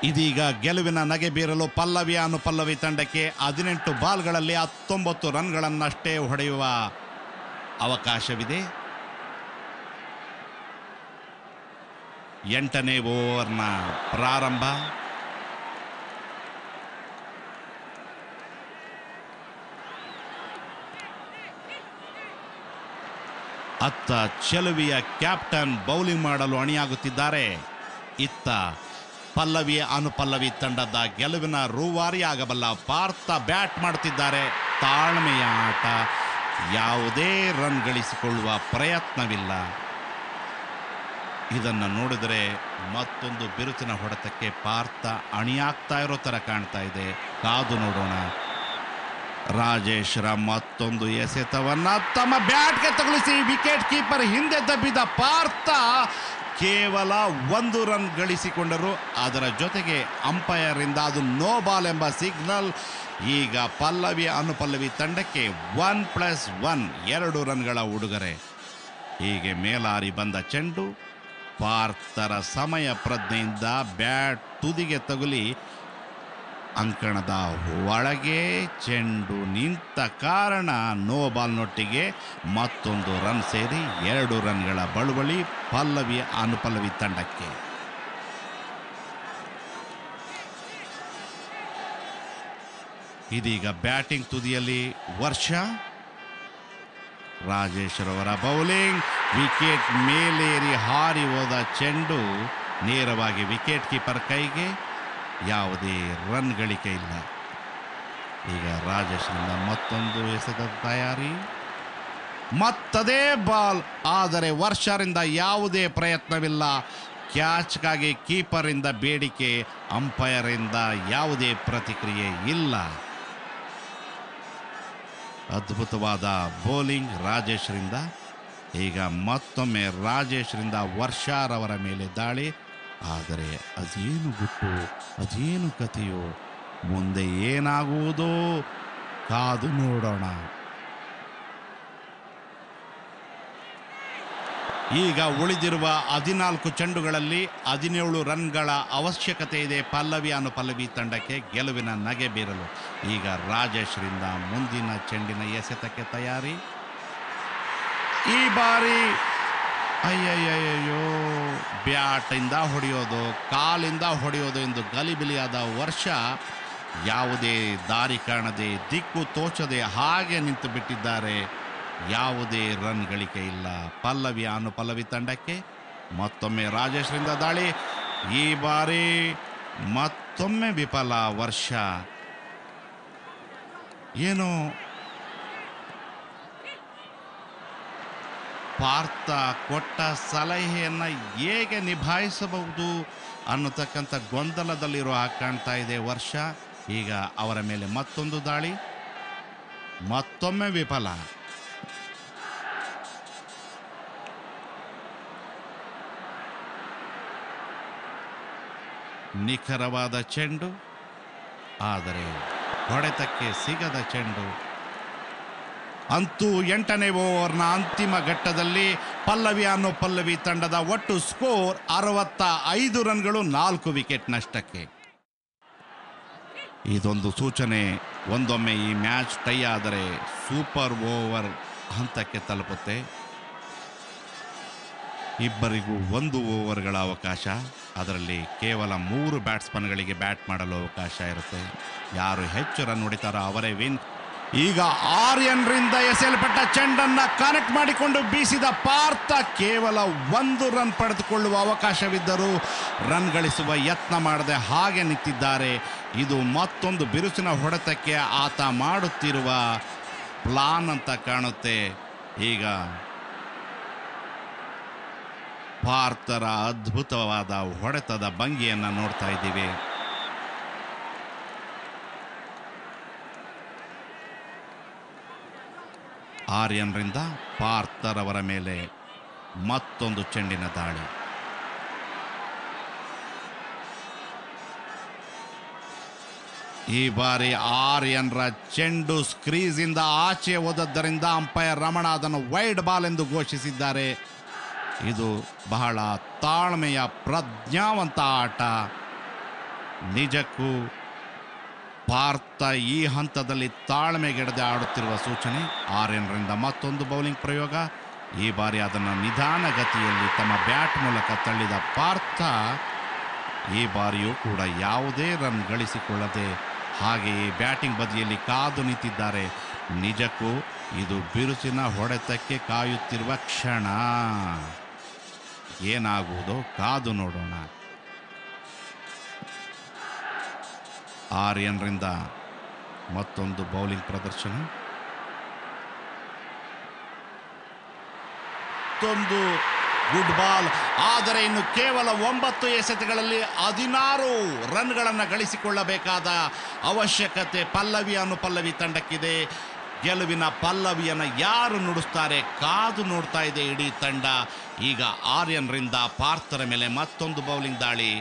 ಇದೀಗ ಗೆಲುವಿನ ನಗೆ ಬೀರಲು ಪಲ್ಲವಿ ಅನುಪಲ್ಲವಿ ತಂಡಕ್ಕೆ 18 ಬಾಲ್ಗಳಲ್ಲಿ 19 ರನ್ಗಳನ್ನಷ್ಟೇ ಹೊಡೆಯುವ ಅವಕಾಶವಿದೆ. 8ನೇ ಓವರ್ನ ಪ್ರಾರಂಭ. ಅತ್ತ ಚೆಲುವಿಯ ಕ್ಯಾಪ್ಟನ್ ಬೌಲಿಂಗ್ ಮಾಡಲು ಅಣಿಯಾಗುತ್ತಿದ್ದಾರೆ. ಇತ್ತ ಪಲ್ಲವಿ ಅನುಪಲ್ಲವಿ ತಂಡದ ಗೆಲುವಿನ ರೂವಾರಿಯಾಗಬಲ್ಲ ಪಾರ್ಥ ಬ್ಯಾಟ್ ಮಾಡುತ್ತಿದ್ದಾರೆ. ತಾಳ್ಮೆಯ ಆಟ, ಯಾವುದೇ ರನ್ ಗಳಿಸಿಕೊಳ್ಳುವ ಪ್ರಯತ್ನವಿಲ್ಲ. ಇದನ್ನು ನೋಡಿದರೆ ಮತ್ತೊಂದು ಬಿರುಸಿನ ಹೊಡೆತಕ್ಕೆ ಪಾರ್ಥ ಅಣಿಯಾಗ್ತಾ ಇರೋ ಥರ ಕಾಣ್ತಾ ಇದೆ. ಕಾದು ನೋಡೋಣ. ರಾಜೇಶ್ರ ಮತ್ತೊಂದು ಎಸೆತವನ್ನ ತಮ್ಮ ಬ್ಯಾಟ್ಗೆ ತಗುಲಿಸಿ ವಿಕೆಟ್ ಕೀಪರ್ ಹಿಂದೆ ದಬ್ಬಿದ ಪಾರ್ಥ ಕೇವಲ 1 ರನ್ ಗಳಿಸಿಕೊಂಡರು. ಅದರ ಜೊತೆಗೆ ಅಂಪೈರ್ ಇಂದ ಅದು ನೋ ಬಾಲ್ ಎಂಬ ಸಿಗ್ನಲ್. ಈಗ ಪಲ್ಲವಿ ಅನುಪಲ್ಲವಿ ತಂಡಕ್ಕೆ 1+1 2 ರನ್ಗಳ ಉಡುಗೊರೆ. ಹೀಗೆ ಮೇಲಾರಿ ಬಂದ ಚೆಂಡು ಪಾರ್ಥರ ಸಮಯ ಪ್ರಜ್ಞೆಯಿಂದ ಬ್ಯಾಟ್ ತುದಿಗೆ ತಗುಲಿ ಅಂಕಣದ ಒಳಗೆ ಚೆಂಡು ನಿಂತ ಕಾರಣ ನೋ ಬಾಲ್ನೊಟ್ಟಿಗೆ ಮತ್ತೊಂದು ರನ್ ಸೇರಿ 2 ರನ್ಗಳ ಬಳುವಳಿ ಪಲ್ಲವಿ ಅನುಪಲ್ಲವಿ ತಂಡಕ್ಕೆ. ಇದೀಗ ಬ್ಯಾಟಿಂಗ್ ತುದಿಯಲ್ಲಿ ವರ್ಷ. ರಾಜೇಶ್ವರವರ ಬೌಲಿಂಗ್, ವಿಕೆಟ್ ಮೇಲೇರಿ ಹಾರಿ ಹೋದ ಚೆಂಡು ನೇರವಾಗಿ ವಿಕೆಟ್ ಕೀಪರ್ ಕೈಗೆ. ಯಾವುದೇ ರನ್ ಗಳಿಕೆ ಇಲ್ಲ. ಈಗ ರಾಜೇಶ್ನಿಂದ ಮತ್ತೊಂದು ಎಸೆತ ತಯಾರಿ, ಮತ್ತದೇ ಬಾಲ್. ಆದರೆ ವರ್ಷರಿಂದ ಯಾವುದೇ ಪ್ರಯತ್ನವಿಲ್ಲ. ಕ್ಯಾಚ್ಗಾಗಿ ಕೀಪರಿಂದ ಬೇಡಿಕೆ, ಅಂಪೈರಿಂದ ಯಾವುದೇ ಪ್ರತಿಕ್ರಿಯೆ ಇಲ್ಲ. ಅದ್ಭುತವಾದ ಬೌಲಿಂಗ್ ರಾಜೇಶ್ರಿಂದ. ಈಗ ಮತ್ತೊಮ್ಮೆ ರಾಜೇಶ್ರಿಂದ ವರ್ಷರವರ ಮೇಲೆ ದಾಳಿ. ಆದರೆ ಅದೇನು ಗುಟ್ಟು, ಅದೇನು ಕಥೆಯೋ, ಮುಂದೆ ಏನಾಗುವುದೋ ಕಾದು ನೋಡೋಣ. ಈಗ ಉಳಿದಿರುವ 14 ಚೆಂಡುಗಳಲ್ಲಿ 17 ರನ್ಗಳ ಅವಶ್ಯಕತೆ ಇದೆ ಪಲ್ಲವಿ ಅನುಪಲ್ಲವಿ ತಂಡಕ್ಕೆ ಗೆಲುವಿನ ನಗೆ ಬೀರಲು. ಈಗ ರಾಜೇಶ್ರಿಂದ ಮುಂದಿನ ಚೆಂಡಿನ ಎಸೆತಕ್ಕೆ ತಯಾರಿ. ಈ ಬಾರಿ ಅಯ್ಯಯ್ಯಯ್ಯೋ, ಬ್ಯಾಟಿಂದ ಹೊಡೆಯೋದು, ಕಾಲಿಂದ ಹೊಡೆಯೋದು ಎಂದು ಗಲಿಬಿಲಿಯಾದ ವರ್ಷ ಯಾವುದೇ ದಾರಿ ಕಾಣದೆ, ದಿಕ್ಕು ತೋಚದೆ ಹಾಗೆ ನಿಂತು ಬಿಟ್ಟಿದ್ದಾರೆ. ಯಾವುದೇ ರನ್ ಗಳಿಕೆ ಇಲ್ಲ ಪಲ್ಲವಿ ಅನುಪಲ್ಲವಿ ತಂಡಕ್ಕೆ. ಮತ್ತೊಮ್ಮೆ ರಾಜೇಶ್ರಿಂದ ದಾಳಿ. ಈ ಬಾರಿ ಮತ್ತೊಮ್ಮೆ ವಿಫಲ ವರ್ಷ. ಏನು ಪಾರ್ಥ ಕೊಟ್ಟ ಸಲಹೆಯನ್ನು ಹೇಗೆ ನಿಭಾಯಿಸಬಹುದು ಅನ್ನತಕ್ಕಂಥ ಗೊಂದಲದಲ್ಲಿರೋ ಹಾಗೆ ಕಾಣ್ತಾ ಇದೆ ವರ್ಷ. ಈಗ ಅವರ ಮೇಲೆ ಮತ್ತೊಂದು ದಾಳಿ, ಮತ್ತೊಮ್ಮೆ ವಿಫಲ. ನಿಖರವಾದ ಚೆಂಡು, ಆದರೆ ಹೊಡೆತಕ್ಕೆ ಸಿಗದ ಚೆಂಡು. ಅಂತೂ 8ನೇ ಓವರ್ನ ಅಂತಿಮ ಘಟ್ಟದಲ್ಲಿ ಪಲ್ಲವಿ ಅನುಪಲ್ಲವಿ ತಂಡದ ಒಟ್ಟು ಸ್ಕೋರ್ 65 ರನ್ಗಳು, 4 ವಿಕೆಟ್ ನಷ್ಟಕ್ಕೆ. ಇದೊಂದು ಸೂಚನೆ, ಒಂದೊಮ್ಮೆ ಈ ಮ್ಯಾಚ್ ಟೈ ಆದರೆ ಸೂಪರ್ ಓವರ್ ಹಂತಕ್ಕೆ ತಲುಪುತ್ತೆ. ಇಬ್ಬರಿಗೂ 1 ಓವರ್ಗಳ ಅವಕಾಶ. ಅದರಲ್ಲಿ ಕೇವಲ 3 ಬ್ಯಾಟ್ಸ್ಮನ್ಗಳಿಗೆ ಬ್ಯಾಟ್ ಮಾಡಲು ಅವಕಾಶ ಇರುತ್ತೆ. ಯಾರು ಹೆಚ್ಚು ರನ್ ಹೊಡಿತಾರೋ ಅವರೇ ವಿನ್. ಈಗ ಆರ್ಯನ್ರಿಂದ ಎಸೆಯಲ್ಪಟ್ಟ ಚೆಂಡನ್ನು ಕನೆಕ್ಟ್ ಮಾಡಿಕೊಂಡು ಬೀಸಿದ ಪಾರ್ಥ ಕೇವಲ 1 ರನ್ ಪಡೆದುಕೊಳ್ಳುವ ಅವಕಾಶವಿದ್ದರೂ ರನ್ ಗಳಿಸುವ ಯತ್ನ ಮಾಡದೆ ಹಾಗೆ ನಿಂತಿದ್ದಾರೆ. ಇದು ಮತ್ತೊಂದು ಬಿರುಸಿನ ಹೊಡೆತಕ್ಕೆ ಆತ ಮಾಡುತ್ತಿರುವ ಪ್ಲಾನ್ ಅಂತ ಕಾಣುತ್ತೆ. ಈಗ ಪಾರ್ಥರ ಅದ್ಭುತವಾದ ಹೊಡೆತದ ಭಂಗಿಯನ್ನು ನೋಡ್ತಾ ಇದ್ದೀವಿ. ಆರ್ಯನ್ರಿಂದ ಪಾರ್ಥರವರ ಮೇಲೆ ಮತ್ತೊಂದು ಚೆಂಡಿನ ದಾಳಿ. ಈ ಬಾರಿ ಆರ್ಯನ್ರ ಚೆಂಡು ಸ್ಕ್ರೀಸಿಂದ ಆಚೆ ಹೋದದ್ದರಿಂದ ಅಂಪೈರ್ ರಮಣ ಅದನ್ನು ವೈಡ್ ಬಾಲ್ ಎಂದು ಘೋಷಿಸಿದ್ದಾರೆ. ಇದು ಬಹಳ ತಾಳ್ಮೆಯ ಪ್ರಜ್ಞಾವಂತ ಆಟ. ನಿಜಕ್ಕೂ ಪಾರ್ಥ ಈ ಹಂತದಲ್ಲಿ ತಾಳ್ಮೆಗೆಡದೆ ಆಡುತ್ತಿರುವ ಸೂಚನೆ. ಆರ್ಯನ್ರಿಂದ ಮತ್ತೊಂದು ಬೌಲಿಂಗ್ ಪ್ರಯೋಗ. ಈ ಬಾರಿ ಅದನ್ನು ನಿಧಾನಗತಿಯಲ್ಲಿ ತಮ್ಮ ಬ್ಯಾಟ್ ಮೂಲಕ ತಳ್ಳಿದ ಪಾರ್ಥ ಈ ಬಾರಿಯೂ ಕೂಡ ಯಾವುದೇ ರನ್ ಗಳಿಸಿಕೊಳ್ಳದೆ ಹಾಗೆಯೇ ಬ್ಯಾಟಿಂಗ್ ಬದಿಯಲ್ಲಿ ಕಾದು ನಿಂತಿದ್ದಾರೆ. ನಿಜಕ್ಕೂ ಇದು ಬಿರುಸಿನ ಹೊಡೆತಕ್ಕೆ ಕಾಯುತ್ತಿರುವ ಕ್ಷಣ. ಏನಾಗುವುದೋ ಕಾದು ನೋಡೋಣ. ಆರ್ಯನ್ರಿಂದ ಮತ್ತೊಂದು ಬೌಲಿಂಗ್ ಪ್ರದರ್ಶನ. ಮತ್ತೊಂದು ಗುಡ್ ಬಾಲ್. ಆದರೆ ಇನ್ನು ಕೇವಲ 9 ಎಸೆತಗಳಲ್ಲಿ 16 ರನ್ಗಳನ್ನು ಗಳಿಸಿಕೊಳ್ಳಬೇಕಾದ ಅವಶ್ಯಕತೆ ಪಲ್ಲವಿ ಅನುಪಲ್ಲವಿ ತಂಡಕ್ಕಿದೆ. ಗೆಲುವಿನ ಪಲ್ಲವಿಯನ್ನು ಯಾರು ನುಡಿಸ್ತಾರೆ ಕಾದು ನೋಡ್ತಾ ಇದೆ ಇಡೀ ತಂಡ. ಈಗ ಆರ್ಯನ್ರಿಂದ ಪಾರ್ಥರ ಮೇಲೆ ಮತ್ತೊಂದು ಬೌಲಿಂಗ್ ದಾಳಿ.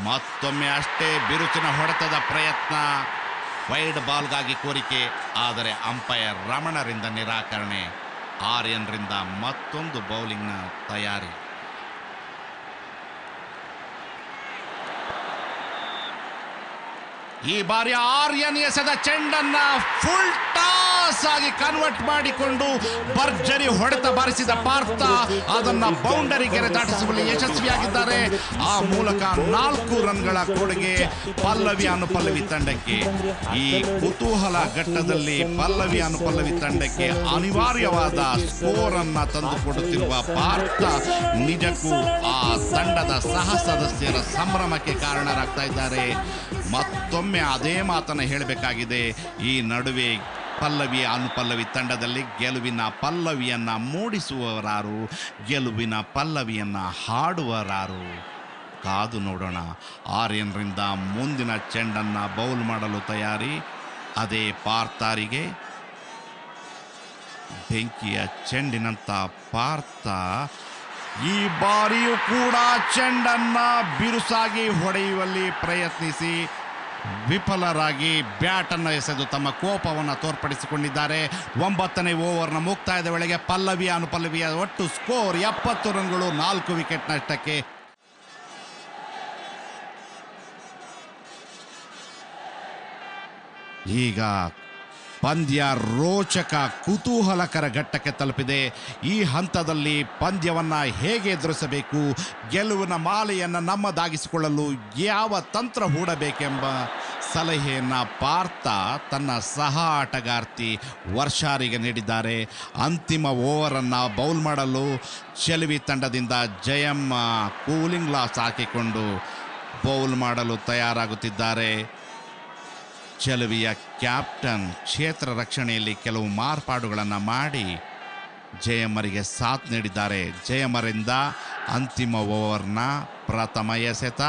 ಮತ್ತೊಮ್ಮೆ ಅಷ್ಟೇ ಬಿರುಚಿನ ಹೊಡೆತದ ಪ್ರಯತ್ನ. ವೈಡ್ ಬಾಲ್ಗಾಗಿ ಕೋರಿಕೆ, ಆದರೆ ಅಂಪೈರ್ ರಮಣರಿಂದ ನಿರಾಕರಣೆ. ಆರ್ಯನ್ರಿಂದ ಮತ್ತೊಂದು ಬೌಲಿಂಗ್ನ ತಯಾರಿ. ಈ ಬಾರಿ ಆರ್ಯನ್ ಎಸೆದ ಚೆಂಡನ್ನ ಫುಲ್ ಟಾಸ್ ಆಗಿ ಕನ್ವರ್ಟ್ ಮಾಡಿಕೊಂಡು ಭರ್ಜರಿ ಹೊಡೆತ ಬಾರಿಸಿದ ಪಾರ್ಥ ಅದನ್ನ ಬೌಂಡರಿ ಗೆರೆ ದಾಟಿಸುವಲ್ಲಿ ಯಶಸ್ವಿಯಾಗಿದ್ದಾರೆ. ಆ ಮೂಲಕ 4 ರನ್ಗಳ ಕೊಡುಗೆ ಪಲ್ಲವಿ ಅನುಪಲ್ಲವಿ ತಂಡಕ್ಕೆ. ಈ ಕುತೂಹಲ ಘಟ್ಟದಲ್ಲಿ ಪಲ್ಲವಿ ಅನುಪಲ್ಲವಿ ತಂಡಕ್ಕೆ ಅನಿವಾರ್ಯವಾದ ಸ್ಕೋರ್ ಅನ್ನ ತಂದುಕೊಡುತ್ತಿರುವ ಪಾರ್ಥ ನಿಜಕ್ಕೂ ಆ ತಂಡದ ಸಹ ಸದಸ್ಯರ ಸಂಭ್ರಮಕ್ಕೆ ಕಾರಣರಾಗ್ತಾ ಇದ್ದಾರೆ. ಮತ್ತೊಮ್ಮೆ ಅದೇ ಮಾತನ್ನು ಹೇಳಬೇಕಾಗಿದೆ. ಈ ನಡುವೆ ಪಲ್ಲವಿ ಅನುಪಲ್ಲವಿ ತಂಡದಲ್ಲಿ ಗೆಲುವಿನ ಪಲ್ಲವಿಯನ್ನ ಮೂಡಿಸುವವರಾರು, ಗೆಲುವಿನ ಪಲ್ಲವಿಯನ್ನ ಹಾಡುವರಾರು ಕಾದು ನೋಡೋಣ. ಆರ್ಯನ್ರಿಂದ ಮುಂದಿನ ಚೆಂಡನ್ನ ಬೌಲ್ ಮಾಡಲು ತಯಾರಿ. ಅದೇ ಪಾರ್ಥರಿಗೆ ಬೆಂಕಿಯ ಚೆಂಡಿನಂತ ಪಾರ್ಥ ಈ ಬಾರಿಯೂ ಕೂಡ ಚೆಂಡನ್ನ ಬಿರುಸಾಗಿ ಹೊಡೆಯುವಲ್ಲಿ ಪ್ರಯತ್ನಿಸಿ ವಿಫಲರಾಗಿ ಬ್ಯಾಟನ್ನು ಎಸೆದು ತಮ್ಮ ಕೋಪವನ್ನು ತೋರ್ಪಡಿಸಿಕೊಂಡಿದ್ದಾರೆ. 9ನೇ ಓವರ್ನ ಮುಕ್ತಾಯದ ವೇಳೆಗೆ ಪಲ್ಲವಿ ಅನುಪಲ್ಲವಿಯ ಒಟ್ಟು ಸ್ಕೋರ್ 70 ರನ್ಗಳು, 4 ವಿಕೆಟ್ ನಷ್ಟಕ್ಕೆ. ಈಗ ಪಂದ್ಯ ರೋಚಕ ಕುತೂಹಲಕರ ಘಟ್ಟಕ್ಕೆ ತಲುಪಿದೆ. ಈ ಹಂತದಲ್ಲಿ ಪಂದ್ಯವನ್ನ ಹೇಗೆ ಎದುರಿಸಬೇಕು, ಗೆಲುವಿನ ಮಾಲೆಯನ್ನು ನಮ್ಮದಾಗಿಸಿಕೊಳ್ಳಲು ಯಾವ ತಂತ್ರ ಹೂಡಬೇಕೆಂಬ ಸಲಹೆಯನ್ನ ಪಾರ್ಥ ತನ್ನ ಸಹ ಆಟಗಾರ್ತಿ ವರ್ಷಾರಿಗೆ ನೀಡಿದ್ದಾರೆ. ಅಂತಿಮ ಓವರನ್ನು ಬೌಲ್ ಮಾಡಲು ಚೆಲುವಿ ತಂಡದಿಂದ ಜಯಮ್ಮ ಕೂಲಿಂಗ್ ಗ್ಲಾಸ್ ಹಾಕಿಕೊಂಡು ಬೌಲ್ ಮಾಡಲು ತಯಾರಾಗುತ್ತಿದ್ದಾರೆ. ಚೆಲುವಿಯ ಕ್ಯಾಪ್ಟನ್ ಕ್ಷೇತ್ರ ರಕ್ಷಣೆಯಲ್ಲಿ ಕೆಲವು ಮಾರ್ಪಾಡುಗಳನ್ನು ಮಾಡಿ ಜಯಮ್ಮರಿಗೆ ಸಾಥ್ ನೀಡಿದ್ದಾರೆ. ಜಯಮ್ಮರಿಂದ ಅಂತಿಮ ಓವರ್ನ ಪ್ರಥಮ ಎಸೆತ.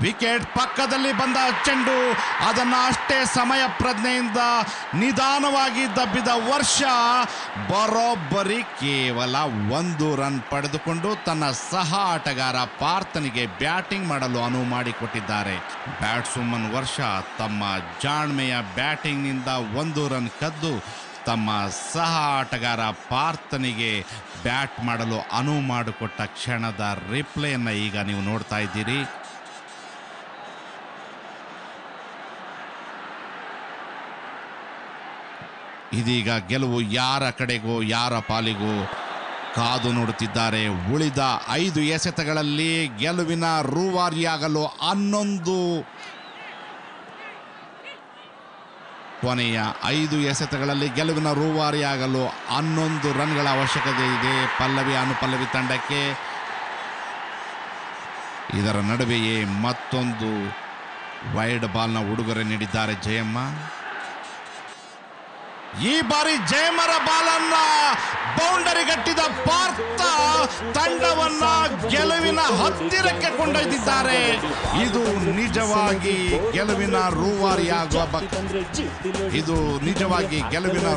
ವಿಕೆಟ್ ಪಕ್ಕದಲ್ಲಿ ಬಂದ ಚೆಂಡು, ಅದನ್ನು ಅಷ್ಟೇ ಸಮಯ ಪ್ರಜ್ಞೆಯಿಂದ ನಿಧಾನವಾಗಿ ದಬ್ಬಿದ ವರ್ಷ ಬರೋಬ್ಬರಿ ಕೇವಲ 1 ರನ್ ಪಡೆದುಕೊಂಡು ತನ್ನ ಸಹ ಆಟಗಾರ ಪಾರ್ಥನಿಗೆ ಬ್ಯಾಟಿಂಗ್ ಮಾಡಲು ಅನುವು ಮಾಡಿಕೊಟ್ಟಿದ್ದಾರೆ. ಬ್ಯಾಟ್ಸ್ವುಮನ್ ವರ್ಷ ತಮ್ಮ ಜಾಣ್ಮೆಯ ಬ್ಯಾಟಿಂಗ್ನಿಂದ 1 ರನ್ ಕದ್ದು ತಮ್ಮ ಸಹ ಆಟಗಾರ ಪಾರ್ಥನಿಗೆ ಬ್ಯಾಟ್ ಮಾಡಲು ಅನುವು ಮಾಡಿಕೊಟ್ಟ ಕ್ಷಣದ ರಿಪ್ಲೇಯನ್ನು ಈಗ ನೀವು ನೋಡ್ತಾ ಇದ್ದೀರಿ. ಇದೀಗ ಗೆಲುವು ಯಾರ ಕಡೆಗೋ ಯಾರ ಪಾಲಿಗೋ ಕಾದು ನೋಡುತ್ತಿದ್ದಾರೆ. ಉಳಿದ 5 ಎಸೆತಗಳಲ್ಲಿ ಗೆಲುವಿನ ರೂವಾರಿಯಾಗಲು 11 ಕೊನೆಯ 5 ಎಸೆತಗಳಲ್ಲಿ ಗೆಲುವಿನ ರೂವಾರಿಯಾಗಲು 11 ರನ್ಗಳ ಅವಶ್ಯಕತೆ ಇದೆ ಪಲ್ಲವಿ ಅನುಪಲ್ಲವಿ ತಂಡಕ್ಕೆ. ಇದರ ನಡುವೆಯೇ ಮತ್ತೊಂದು ವೈಡ್ ಬಾಲ್ನ ಉಡುಗೊರೆ ನೀಡಿದ್ದಾರೆ ಜಯಮ್ಮ. ಈ ಬಾರಿ ಜಯಮ್ಮರ ಬಾಲನ್ನ ಬೌಂಡರಿ ಗಟ್ಟಿದ ಪಾರ್ಥ ತಂಡವನ್ನ ಗೆಲುವಿನ ಹತ್ತಿರಕ್ಕೆ ಕೊಂಡೊಯ್ದಿದ್ದಾರೆ. ಇದು ನಿಜವಾಗಿ ಗೆಲುವಿನ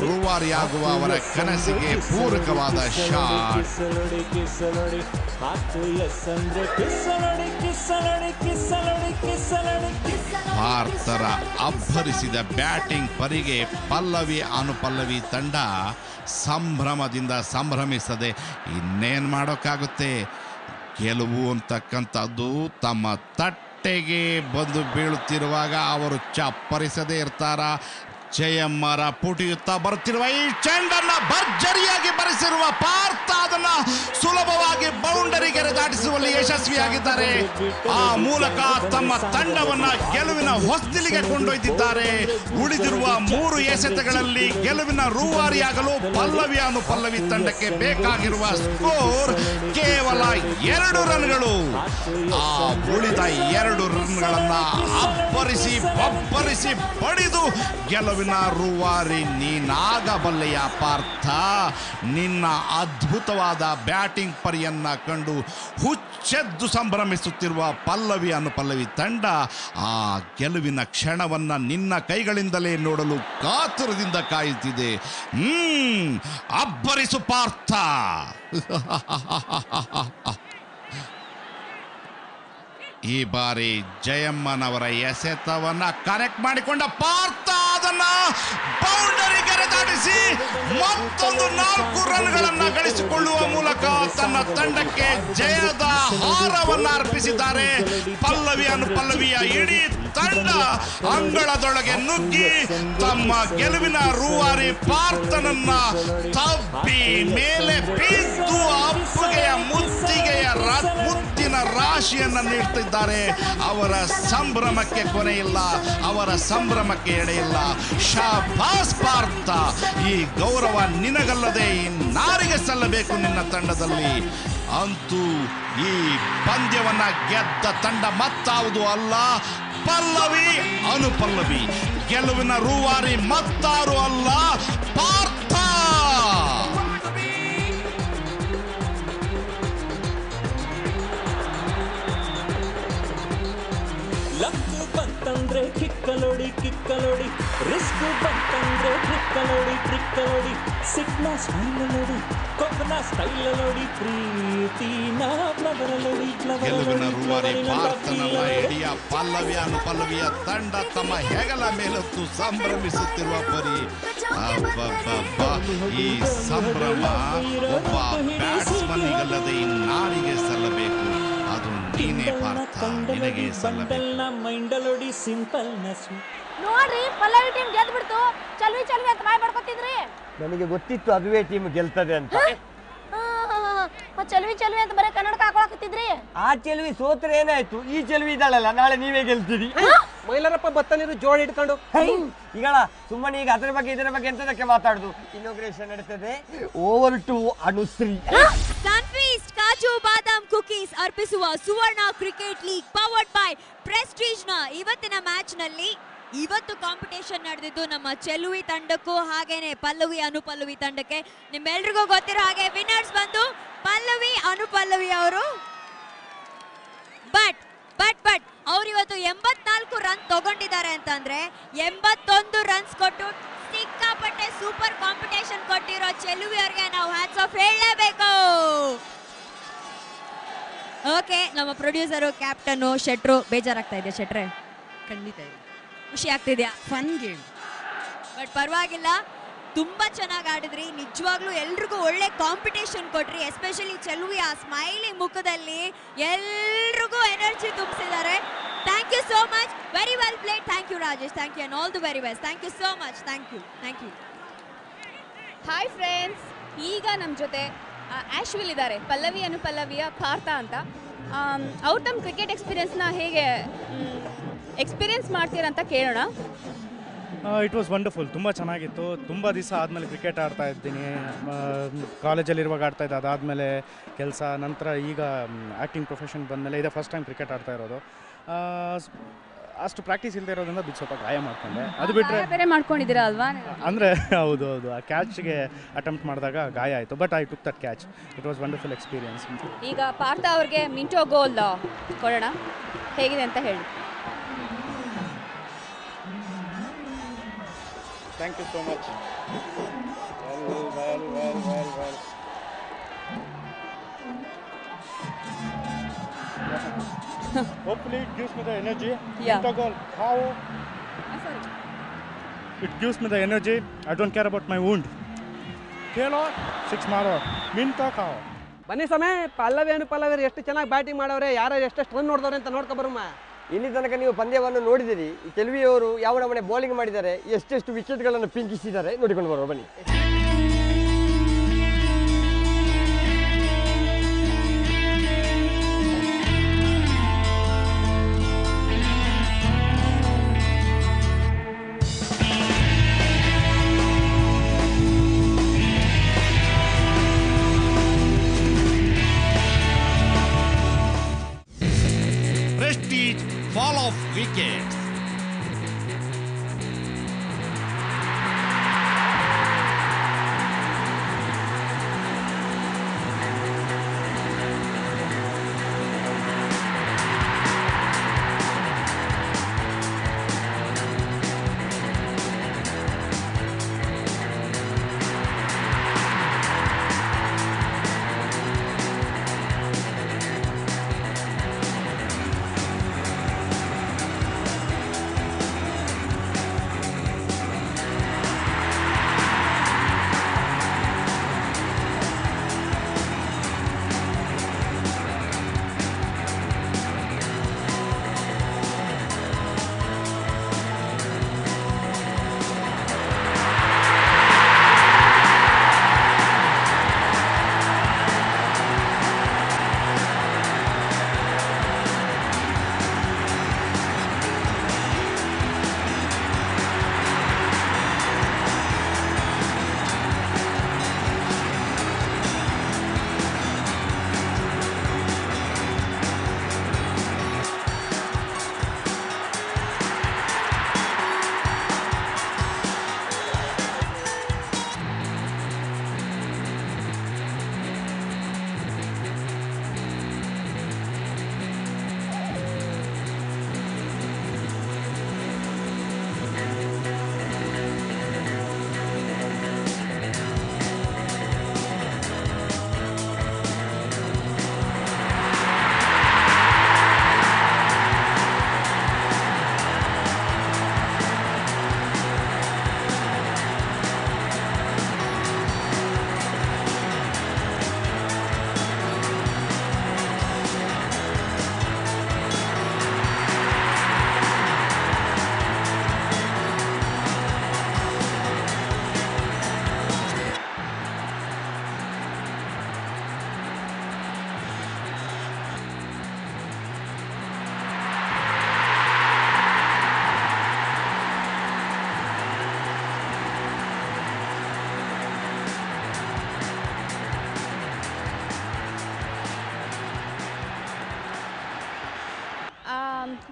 ರೂವಾರಿಯಾಗುವ ಅವರ ಕನಸಿಗೆ ಪೂರಕವಾದ ಶಾಟ್. ಭಾರತರ ಅಬ್ಬರಿಸಿದ ಬ್ಯಾಟಿಂಗ್ ಪರಿಗೆ ಪಲ್ಲವಿ ಅನುಪಲ್ಲವಿ ತಂಡ ಸಂಭ್ರಮದಿಂದ ಸಂಭ್ರಮಿಸದೆ ಇನ್ನೇನು ಮಾಡೋಕ್ಕಾಗುತ್ತೆ. ಗೆಲುವು ಅಂತಕ್ಕಂಥದ್ದು ತಮ್ಮ ತಟ್ಟೆಗೆ ಬಂದು ಬೀಳುತ್ತಿರುವಾಗ ಅವರು ಚಪ್ಪರಿಸದೇ ಇರ್ತಾರ. ಜಯಮ್ಮರ ಪುಟಿಯುತ್ತಾ ಬರುತ್ತಿರುವ ಈ ಚೆಂಡನ್ನ ಭರ್ಜರಿಯಾಗಿ ಬರೆಸಿರುವ ಪಾರ್ಥ ಅದನ್ನ ಸುಲಭವಾಗಿ ಬೌಂಡರಿ ಗೆರೆ ದಾಟಿಸುವಲ್ಲಿ ಯಶಸ್ವಿಯಾಗಿದ್ದಾರೆ. ಆ ಮೂಲಕ ತಮ್ಮ ತಂಡವನ್ನ ಗೆಲುವಿನ ಹೊಸ್ತಿಲಿಗೆ ಕೊಂಡೊಯ್ದಿದ್ದಾರೆ. ಉಳಿದಿರುವ 3 ಎಸೆತಗಳಲ್ಲಿ ಗೆಲುವಿನ ರೂವಾರಿಯಾಗಲು ಪಲ್ಲವಿ ಅನುಪಲ್ಲವಿ ತಂಡಕ್ಕೆ ಬೇಕಾಗಿರುವ ಸ್ಕೋರ್ ಕೇವಲ 2 ರನ್ಗಳು. ಆ ಉಳಿದ 2 ರನ್ಗಳನ್ನ ಅಬ್ಬರಿಸಿ ಬಬ್ಬರಿಸಿ ಪಡೆದು ಗೆಲುವಿನ ರೂವಾರಿ ನೀನಾಗಬಲ್ಲೆಯ ಪಾರ್ಥ. ನಿನ್ನ ಅದ್ಭುತವಾದ ಬ್ಯಾಟಿಂಗ್ ಪರಿಯನ್ನ ಕಂಡು ಹುಚ್ಚೆದ್ದು ಸಂಭ್ರಮಿಸುತ್ತಿರುವ ಪಲ್ಲವಿ ಅನುಪಲ್ಲವಿ ತಂಡ ಆ ಗೆಲುವಿನ ಕ್ಷಣವನ್ನ ನಿನ್ನ ಕೈಗಳಿಂದಲೇ ನೋಡಲು ಕಾತುರದಿಂದ ಕಾಯುತ್ತಿದೆ. ಅಬ್ಬರಿಸು ಪಾರ್ಥ. ಈ ಬಾರಿ ಜಯಮ್ಮನವರ ಎಸೆತವನ್ನ ಕನೆಕ್ಟ್ ಮಾಡಿಕೊಂಡ ಪಾರ್ಥ ಅದನ್ನ ಬೌಂಡರಿಗೆ ದಾಟಿಸಿ ಮತ್ತೊಂದು 4 ರನ್ಗಳನ್ನ ಗಳಿಸಿಕೊಳ್ಳುವ ಮೂಲಕ ತನ್ನ ತಂಡಕ್ಕೆ ಜಯದ ಹಾರವನ್ನ ಅರ್ಪಿಸಿದ್ದಾರೆ. ಪಲ್ಲವಿ ಅನುಪಲ್ಲವಿಯ ಇಡೀ ತಂಡ ಅಂಗಳದೊಳಗೆ ನುಗ್ಗಿ ತಮ್ಮ ಗೆಲುವಿನ ರೂವಾರಿ ಪಾರ್ಥನನ್ನ ತಬ್ಬಿ ಮೇಲೆ ಬಿದ್ದು ಅಪ್ಪುಗೆಯ ಮುತ್ತಿಗೆಯ ಮುತ್ತಿನ ರಾಶಿಯನ್ನ ನೀಡ್ತಿದ್ದಾರೆ. ಅವರ ಸಂಭ್ರಮಕ್ಕೆ ಕೊನೆಯಿಲ್ಲ, ಅವರ ಸಂಭ್ರಮಕ್ಕೆ ಎಡೆಯಿಲ್ಲ. ಶಾಬಾಸ್ ಪಾರ್ಥ, ಈ ಗೌರವ ನಿನಗಲ್ಲದೆ ಇನ್ನಾರಿಗೆ ಸಲ್ಲಬೇಕು ನಿನ್ನ ತಂಡದಲ್ಲಿ. ಅಂತೂ ಈ ಪಂದ್ಯವನ್ನ ಗೆದ್ದ ತಂಡ ಮತ್ತಾವುದು ಅಲ್ಲ, ಪಲ್ಲವಿ ಅನುಪಲ್ಲವಿ. ಗೆಲುವಿನ ರೂವಾರಿ ಮತ್ತಾರು ಅಲ್ಲ, ಪಾರ್ಥ. ಲಕ್ಕು ಬಂತಂದ್ರೆ ಕಿಕ್ಕಲೋಡಿ ಕಿಕ್ಕಲೋಡಿ, ರಿಸ್ಕ್ ಬಂತಂದ್ರೆ ಟ್ರಿಕ್ಕಲೋಡಿ ಟ್ರಿಕ್ಕಲೋಡಿ, ಸಿಟ್ನ ಸ್ಟೈಲ್ ನೋಡಿ, ಕೊಬ್ಬನ ಸ್ಟೈಲ್ ನೋಡಿ, ಪ್ರೀತಿನ ಫ್ಲವರಲೋಡಿ ಗೆಲುವಿನ ರೂವಾರಿ ಪಾರ್ಥನಲ್ಲ, ಇಡೀ ಪಲ್ಲವಿ ಅನುಪಲ್ಲವಿಯ ತಂಡ ತಮ್ಮ ಹೆಗಲ ಮೇಲೊತ್ತು ಸಂಭ್ರಮಿಸುತ್ತಿರುವ ಪರಿ. ಈ ಸಂಭ್ರಮ ಒಬ್ಬ ಬ್ಯಾಟ್ಸ್ಮನ್ನಿಗಲ್ಲದೆ ಇನ್ನಾರಿಗೆ ಸಲ್ಲಬೇಕು. ಅದು ನೀನೇ ಪಾರ್ಥ, ನಿನಗೆ ಸಲ್ಲಬೇಕು. ನೋಡ್ರಿ ಪಲ್ಲವಿ ಟೀಮ್ ಗೆದ್ದು ಬಿಡ್ತು. ಚಲ್ವಿ ಚಲ್ವಿ ಅಂತ ಬಾಯ್ ಮಾಡ್ಕೊತಿದ್ರಿ. ನನಗೆ ಗೊತ್ತಿತ್ತು ಅದುವೇ ಟೀಮ್ ಗೆಲ್ತದೆ ಅಂತ. ಚಲ್ವಿ ಚಲ್ವಿ ಅಂತ ಬರೀ ಕನ್ನಡಕ ಹಾಕೊಳಕತ್ತಿದ್ರಿ. ಆ ಚೆಲುವಿ ಸೋತ್ರೆ ಏನಾಯ್ತು, ಈ ಚೆಲುವಿ ಇದ್ದಾಳಲ್ಲ, ನಾಳೆ ನೀವೇ ಗೆಲ್ತೀರಿ. ಮೈಲಾರಪ್ಪ ಬತ್ತನಿರು ಜೋಡಿ ಇಟ್ಕೊಂಡು ಈಗಳ ಸುಮ್ಮನೆ ಈಗ ಅದರ ಬಗ್ಗೆ ಇದರ ಬಗ್ಗೆ ಎಂತದಕ್ಕೆ ಮಾತಾಡುದು. ಇನಾಗ್ರೇಷನ್ ನಡೀತದೆ. Over to Anushree. Sunfeast Kaju Badam cookies ಅರ್ಪಿಸುವ Suvarna cricket league powered by Prestige ನ ಇವತ್ತಿನ ಮ್ಯಾಚ್ ನಲ್ಲಿ ಇವತ್ತು ಕಾಂಪಿಟೇಷನ್ ನಡೆದಿದ್ದು ನಮ್ಮ ಚೆಲುವಿ ತಂಡಕ್ಕೂ ಹಾಗೇನೆ ಪಲ್ಲವಿ ಅನುಪಲ್ಲವಿ ತಂಡಕ್ಕೆ. ನಿಮ್ಮೆಲ್ರಿಗೂ ಗೊತ್ತಿರೋ ಹಾಗೆ ವಿನ್ನರ್ಸ್ ಬಂದು ಪಲ್ಲವಿ ಅನುಪಲ್ಲವಿ ಅವರು. ಬಟ್ ಅವ್ರು ಇವತ್ತು 84 ರನ್ ತಗೊಂಡಿದ್ದಾರೆ ಅಂತಂದ್ರೆ 81 ರನ್ಸ್ ಕೊಟ್ಟು ಸಿಕ್ಕಾಪಟ್ಟೆ ಸೂಪರ್ ಕಾಂಪಿಟೇಷನ್ ಕೊಟ್ಟಿರೋ ಚೆಲುವಿ ಅವ್ರಿಗೆ ನಾವು ಹ್ಯಾಟ್ಸ್ ಆಫ್ ಹೇಳಲೇಬೇಕು. ಓಕೆ, ನಮ್ಮ ಪ್ರೊಡ್ಯೂಸರು ಕ್ಯಾಪ್ಟನ್ ಶೆಟ್ರು, ಬೇಜಾರಾಗ್ತಾ ಇದೆ ಶೆಟ್ರೆ? ಖಂಡಿತ ಖುಷಿ ಆಗ್ತಿದ್ಯಾ? Fun game. ಬಟ್ ಪರವಾಗಿಲ್ಲ, ತುಂಬಾ ಚೆನ್ನಾಗಿ ಆಡಿದ್ರಿ. ನಿಜವಾಗ್ಲೂ ಎಲ್ರಿಗೂ ಒಳ್ಳೆ ಕಾಂಪಿಟೇಷನ್ ಕೊಟ್ರಿ. ಎಸ್ಪೆಷಲಿ ಚೆಲುವಿ ಆ ಸ್ಮೈಲಿ ಮುಖದಲ್ಲಿ ಎಲ್ರಿಗೂ ಎನರ್ಜಿ ತುಂಬಿಸಿದ್ದಾರೆ. Thank you so much, very well played. Thank you Rajesh, thank you and all the very best. Thank you so much, thank you. Hi friends, ಈಗ ನಮ್ಮ ಜೊತೆ ಆಶ್ವಿಲ್ ಇದ್ದಾರೆ, ಪಲ್ಲವಿ ಅನುಪಲ್ಲವಿಯ ಪಾರ್ಥ ಅಂತ. ಅವ್ರು ತಮ್ಮ ಕ್ರಿಕೆಟ್ ಎಕ್ಸ್ಪೀರಿಯನ್ಸ್ನ ಹೇಗೆ ಎಕ್ಸ್ಪೀರಿಯನ್ಸ್ ಮಾಡ್ತೀರಂತ ಕೇಳೋಣ. ಇಟ್ ವಾಸ್ ವಂಡರ್ಫುಲ್, ತುಂಬ ಚೆನ್ನಾಗಿತ್ತು. ತುಂಬ ದಿವಸ ಆದಮೇಲೆ ಕ್ರಿಕೆಟ್ ಆಡ್ತಾ ಇದ್ದೀನಿ. ಕಾಲೇಜಲ್ಲಿರುವಾಗ ಆಡ್ತಾಯಿದ್ದೆ, ಅದಾದಮೇಲೆ ಕೆಲಸ, ನಂತರ ಈಗ ಆ್ಯಕ್ಟಿಂಗ್ ಪ್ರೊಫೆಷನ್ ಬಂದಮೇಲೆ ಇದೇ ಫಸ್ಟ್ ಟೈಮ್ ಕ್ರಿಕೆಟ್ ಆಡ್ತಾ ಇರೋದು. ಅಷ್ಟು ಪ್ರಾಕ್ಟೀಸ್ ಇಲ್ಲದೆ ಇರೋದ್ರಿಂದ ಸ್ವಲ್ಪ ಗಾಯ ಮಾಡ್ಕೊಂಡೆ. ಅದು ಬಿಟ್ಟರೆ ಬೇರೆ ಮಾಡ್ಕೊಂಡಿದ್ದೀರಾ ಅಲ್ವಾ? ಅಂದರೆ ಹೌದು, ಆ ಕ್ಯಾಚ್ಗೆ ಅಟೆಂಪ್ಟ್ ಮಾಡಿದಾಗ ಗಾಯ ಆಯಿತು. But I took that catch. It was wonderful experience. ಈಗ ಪಾರ್ಥ ಅವ್ರಿಗೆ ಮಿಂಟೋ ಗೋಲ್ ಕೊಡೋಣ, ಹೇಗಿದೆ ಅಂತ ಹೇಳಿ. Thank you so much. Well. Hopefully it gives me the energy. Yeah. How? It gives me the energy. I don't care about my wound. Kelo 6 maro. Minto kao. ಬನ್ನಿ ಸಮಯ, ಪಲ್ಲವಿ ಅನುಪಲ್ಲವಿ ಎಷ್ಟು ಚೆನ್ನಾಗಿ ಬ್ಯಾಟಿಂಗ್ ಮಾಡವ್ರೆ, ಯಾರು ಎಷ್ಟೆಷ್ಟು ರನ್ ನೋಡಿದವ್ರೆ ಅಂತ ನೋಡ್ಕೊಬರಮ್ಮ. ಇಲ್ಲಿ ತನಕ ನೀವು ಪಂದ್ಯವನ್ನು ನೋಡಿದಿರಿ. ಚೆಲುವಿಯವರು ಯಾವ ನಮೂನೆ ಬೌಲಿಂಗ್ ಮಾಡಿದ್ದಾರೆ, ಎಷ್ಟೆಷ್ಟು ವಿಕೆಟ್ಗಳನ್ನು ಪಿಂಕಿಸಿದ್ದಾರೆ ನೋಡಿಕೊಂಡು ಬರುವ ಬನ್ನಿ. Of wickets.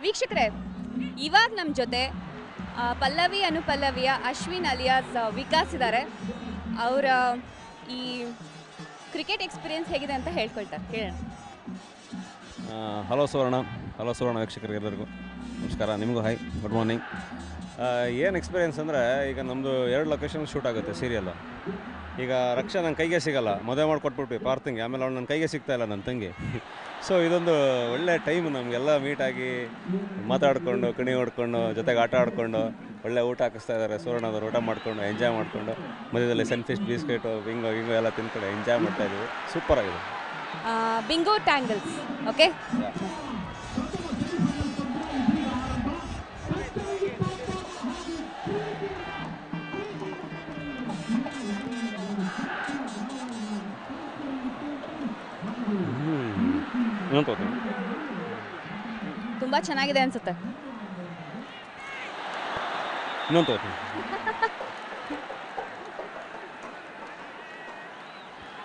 ವೀಕ್ಷಕರೇ, ಇವಾಗ ನಮ್ಮ ಜೊತೆ ಪಲ್ಲವಿ ಅನುಪಲ್ಲವಿಯ ಅಶ್ವಿನ್ ಅಲಿಯಾಸ್ ವಿಕಾಸ್ ಇದ್ದಾರೆ. ಅವರ ಈ ಕ್ರಿಕೆಟ್ ಎಕ್ಸ್ಪೀರಿಯನ್ಸ್ ಹೇಗಿದೆ ಅಂತ ಹೇಳ್ಕೊಳ್ತಾರೆ, ಕೇಳೋಣ. ಹಲೋ ಸುವರ್ಣ ವೀಕ್ಷಕರಿಗೆಲ್ಲರಿಗೂ ನಮಸ್ಕಾರ. ನಿಮಗೂ ಹಾಯ್, ಗುಡ್ ಮಾರ್ನಿಂಗ್. ಏನು ಎಕ್ಸ್ಪೀರಿಯೆನ್ಸ್ ಅಂದರೆ, ಈಗ ನಮ್ಮದು 2 ಲೊಕೇಶನ್ ಶೂಟ್ ಆಗುತ್ತೆ ಸೀರಿಯಲ್ಲು. ಈಗ ರಕ್ಷಾ ನನ್ನ ಕೈಗೆ ಸಿಗೋಲ್ಲ, ಮದುವೆ ಮಾಡಿಕೊಟ್ಬಿಟ್ವಿ ಪಾರ್ಥಂಗೆ, ಆಮೇಲೆ ಅವಳು ನನ್ನ ಕೈಗೆ ಸಿಗ್ತಾಯಿಲ್ಲ, ನನ್ನ ತಂಗಿ. ಸೊ ಇದೊಂದು ಒಳ್ಳೆ ಟೈಮ್ ನಮಗೆಲ್ಲ ಮೀಟಾಗಿ ಮಾತಾಡಿಕೊಂಡು ಕಣಿ ಹೊಡ್ಕೊಂಡು ಜೊತೆಗೆ ಆಟ ಆಡಿಕೊಂಡು ಒಳ್ಳೆ ಊಟ ಹಾಕಿಸ್ತಾ ಇದ್ದಾರೆ ಸುವರ್ಣದವ್ರು. ಊಟ ಮಾಡಿಕೊಂಡು ಎಂಜಾಯ್ ಮಾಡಿಕೊಂಡು ಮಧ್ಯದಲ್ಲಿ ಸನ್ಫಿಶ್ ಬಿಸ್ಕೆಟು ಬಿಂಗೋ ಎಲ್ಲ ತಿಂದ್ಕೊಂಡು ಎಂಜಾಯ್ ಮಾಡ್ತಾಯಿದ್ದೀವಿ. ಸೂಪರಾಗಿದೆ. Bingo Tangles, okay. ತುಂಬ ಚೆನ್ನಾಗಿದೆ ಅನ್ಸುತ್ತೆ.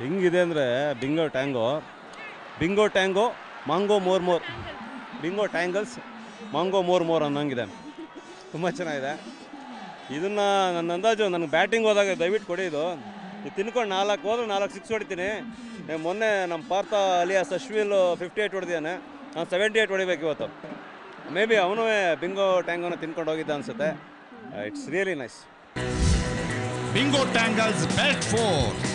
ಹೆಂಗಿದೆ ಅಂದರೆ Bingo Tango mango more Bingo Tangles mango more ಅನ್ನೋಂಗಿದೆ. ತುಂಬ ಚೆನ್ನಾಗಿದೆ. ಇದನ್ನು ನನ್ನ ಅಂದಾಜು ನನಗೆ ಬ್ಯಾಟಿಂಗ್ ಹೋದಾಗ ದಯವಿಟ್ಟು ಕೊಡಿ. ಇದು ತಿನ್ಕೊಂಡು 4 ಹೋದ್ರೆ 4 6 ಹೊಡಿತೀನಿ. ಮೊನ್ನೆ ನಮ್ಮ ಪಾರ್ಥ ಅಲಿಯಾಸ್ ಅಶ್ವಿಲ್ 58 ಹೊಡೆದಿದ್ದಾನೆ. ನಾನು 78 ಹೊಡಿಬೇಕು ಇವತ್ತು. ಮೇ ಬಿ ಅವನು ಬಿಂಗೋ ಟ್ಯಾಂಗೋನ ತಿನ್ಕೊಂಡು ಹೋಗಿದ್ದ ಅನಿಸುತ್ತೆ. It's really nice. Bingo Tangles best fours.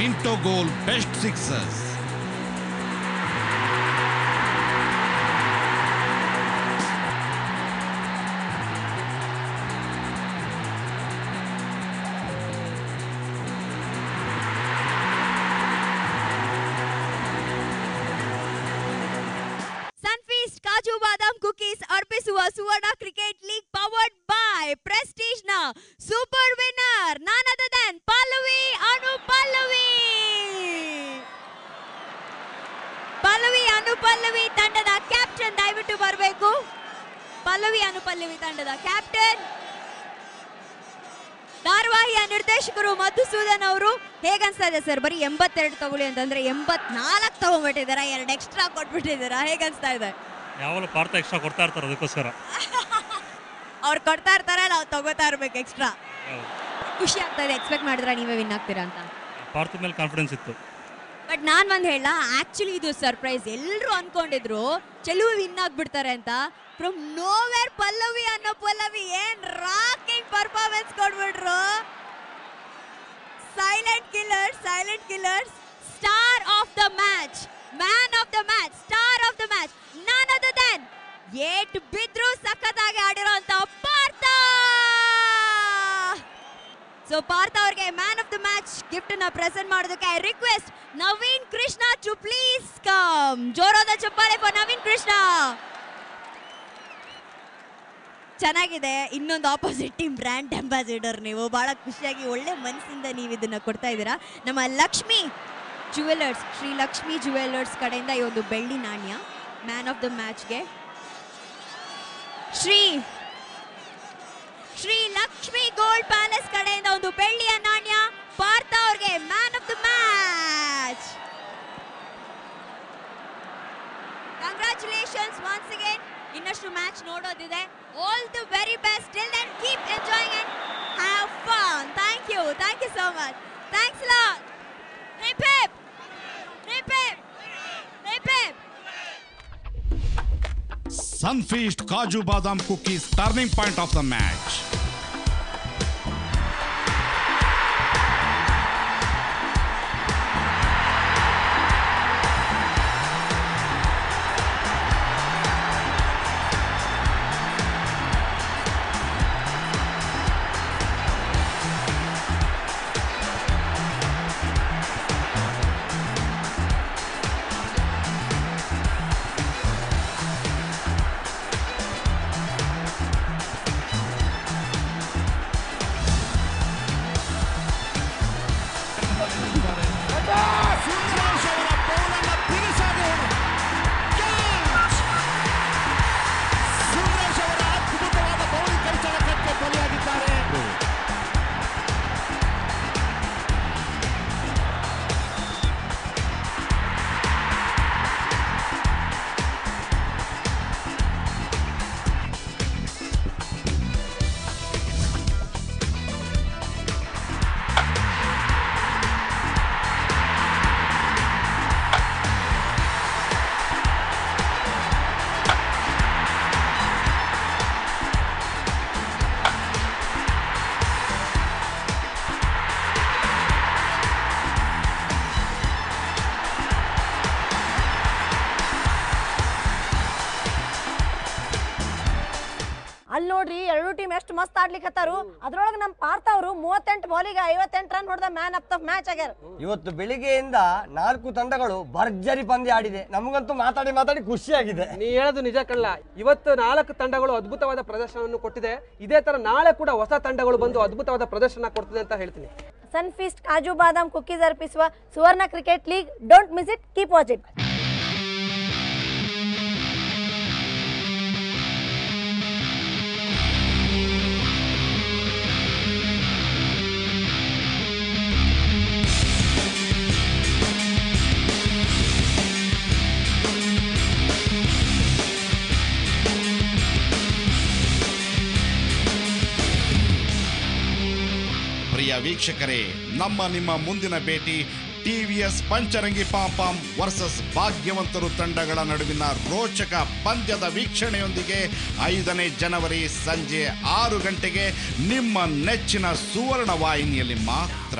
Minto goal best sixes. Sunfeast Kaju Badam cookies ಅರ್ಪಿಸುವ Suvarna cricket league powered by Prestige ನ super winner none other than Pallavi Anupallavi. Pallavi Anupallavi ತಂಡದ ಕ್ಯಾಪ್ಟನ್ ದಯವಿಟ್ಟು ಬರಬೇಕು. ಪಲ್ಲವಿ ಅನುಪಲ್ಲವಿ ತಂಡದ ಕ್ಯಾಪ್ಟನ್. ಧಾರಾವಾಹಿಯ ನಿರ್ದೇಶಕರು ಮಧುಸೂದನ್ ಅವರು. ಹೇಗನ್ಸ್ತಾ ಇದೆ ಸರ್? ಬರೀ 82 ತಗೊಳ್ಳಿ ಅಂತಂದ್ರೆ 84 ತಗೊಂಡ್ಬಿಟ್ಟಿದಾರ, 2 ಎಕ್ಸ್ಟ್ರಾ ಕೊಟ್ಬಿಟ್ಟಿದಾರ. ಹೇಗನ್ಸ್ತಾ ಇದೆ? ಯಾವಾಗಲೂ ಪಾರ್ಥ ಎಕ್ಸ್ಟ್ರಾ ಕೊಡ್ತಾ ಇರ್ತಾರೆ, ಅದಕ್ಕೋಸ್ಕರ ಅವ್ರು ಕೊಡ್ತಾ ಇರ್ತಾರೆ, ನಾವು ತಗೋತಾ ಇರ್ಬೇಕು ಎಕ್ಸ್ಟ್ರಾ. ಖುಷಿ ಆಗ್ತಾ ಇದೆ. ಎಕ್ಸ್ಪೆಕ್ಟ್ ಮಾಡಿದ್ರೆ ನೀವೇ ವಿನ್ ಆಗ್ತೀರಾ ಅಂತ? ಪಾರ್ಥ ಮೇಲೆ ಕಾನ್ಫಿಡೆನ್ಸ್ ಇತ್ತು. ಬಟ್ ನಾನ್ ಒಂದ್ ಹೇಳ, ಆಕ್ಚುಲಿ ಇದು ಸರ್ಪ್ರೈಸ್. ಎಲ್ಲರೂ ಅನ್ಕೊಂಡಿದ್ರು ಚೆಲುವು ವಿನ್ ಆಗ್ಬಿಡ್ತಾರೆ ಅಂತ. ಫ್ರಮ್ ನೋವೇರ್ ಪಲ್ಲವಿ ಅನ್ನೋ ಪಲ್ಲವಿ ಏನ್ ರಾಕಿಂಗ್ ಪರ್ಫಾರ್ಮೆನ್ಸ್ ಕೊಡ್ಬಿಟ್ರು. Silent killers. Star of the match, man of the match, star of the match none other than ಏಟ್ ಬಿದ್ರು ಸಖತ್ತಾಗಿ ಆಡಿರೋಂತ ಪಾರ್ಥ. ಸೊ ಪಾರ್ಥ ಅವ್ರಿಗೆ man of the match gift ನ ಪ್ರೆಸೆಂಟ್ ಮಾಡೋದಕ್ಕೆ I request Naveen Krishna to please come. ಜೋರಾದ ಚಪ್ಪಾಳೆ ಫಾರ್ ನವೀನ್ ಕೃಷ್ಣ. ಚೆನ್ನಾಗಿದೆ. ಇನ್ನೊಂದು ಆಪೋಸಿಟ್ ಟೀಮ್ ಬ್ರ್ಯಾಂಡ್ ಅಂಬಾಸಿಡರ್ ನೀವು. ಬಹಳ ಖುಷಿಯಾಗಿ ಒಳ್ಳೆ ಮನಸ್ಸಿಂದ ನೀವು ಇದನ್ನ ಕೊಡ್ತಾ ಇದ್ದೀರಾ. ನಮ್ಮ ಲಕ್ಷ್ಮಿ ಜುವೆಲ್ಲರ್ಸ್, ಶ್ರೀ ಲಕ್ಷ್ಮಿ ಜುವೆಲ್ಲರ್ಸ್ ಕಡೆಯಿಂದ ಈ ಒಂದು ಬೆಳ್ಳಿ ನಾಣ್ಯ ಮ್ಯಾನ್ ಆಫ್ ದ ಮ್ಯಾಚ್ಗೆ. ಶ್ರೀ ಲಕ್ಷ್ಮಿ ಗೋಲ್ಡ್ ಪ್ಯಾಲೇಸ್ ಕಡೆಯಿಂದ ಒಂದು ಬೆಳ್ಳಿಯ ನಾಣ್ಯ ಪಾರ್ಥ ಅವ್ರಿಗೆ man of the match. Congratulations once again. ಇನ್ನಷ್ಟು ಮ್ಯಾಚ್ ನೋಡೋದಿದೆ. All the very best. Till then keep enjoying and have fun. Thank you so much. Thanks a lot. Hip hip hip hip hip. Sunfeast Kaju Badam Cookies turning point of the match. ಅಲ್ಲಿ ನೋಡ್ರಿ, ಎರಡು team ಎಷ್ಟು ಮಸ್ತ್ ಆಡ್ಲಿಕ್ಕತ್ತಾರು. ಅದ್ರೊಳಗೆ ನಮ್ಮ ಪಾರ್ಥ ಅವರು 38 ಬಾಲಿಗೆ 58 run ಹೊಡೆದ man of the match ಆಗ್ಯಾರ. ಇವತ್ತು ಬೆಳಿಗ್ಗೆಯಿಂದ 4 ತಂಡಗಳು ಭರ್ಜರಿ ಪಂದ್ಯ ಆಡಿದೆ. ನಮಗಂತೂ ಮಾತಾಡಿ ಖುಷಿಯಾಗಿದೆ. ನೀ ಹೇಳೋದು ನಿಜ ಕಳ್ಳ. ಇವತ್ತು 4 ತಂಡಗಳು ಅದ್ಭುತವಾದ ಪ್ರದರ್ಶನವನ್ನು ಕೊಟ್ಟಿದೆ. ಇದೇ ತರ ನಾಳೆ ಕೂಡ ಹೊಸ ತಂಡಗಳು ಬಂದು ಅದ್ಭುತವಾದ ಪ್ರದರ್ಶನ ಕೊಡ್ತದೆ ಅಂತ ಹೇಳ್ತೀನಿ. ಸನ್ಫೀಸ್ಟ್ ಕಾಜು ಬಾದಾಮ್ ಕುಕೀಸ್ ಅರ್ಪಿಸುವ Suvarna cricket league. Don't miss it. Keep watch it. ಪ್ರಿಯ ವೀಕ್ಷಕರೇ, ನಿಮ್ಮ ಮುಂದಿನ ಭೇಟಿ ಟಿವಿಎಸ್ ಪಂಚರಂಗಿ ಪಾಂಪಾಂ ವರ್ಸಸ್ ಭಾಗ್ಯವಂತರು ತಂಡಗಳ ನಡುವಿನ ರೋಚಕ ಪಂದ್ಯದ ವೀಕ್ಷಣೆಯೊಂದಿಗೆ 5ನೇ ಜನವರಿ ಸಂಜೆ 6 ಗಂಟೆಗೆ ನಿಮ್ಮ ನೆಚ್ಚಿನ ಸುವರ್ಣ ವಾಹಿನಿಯಲ್ಲಿ ಮಾತ್ರ.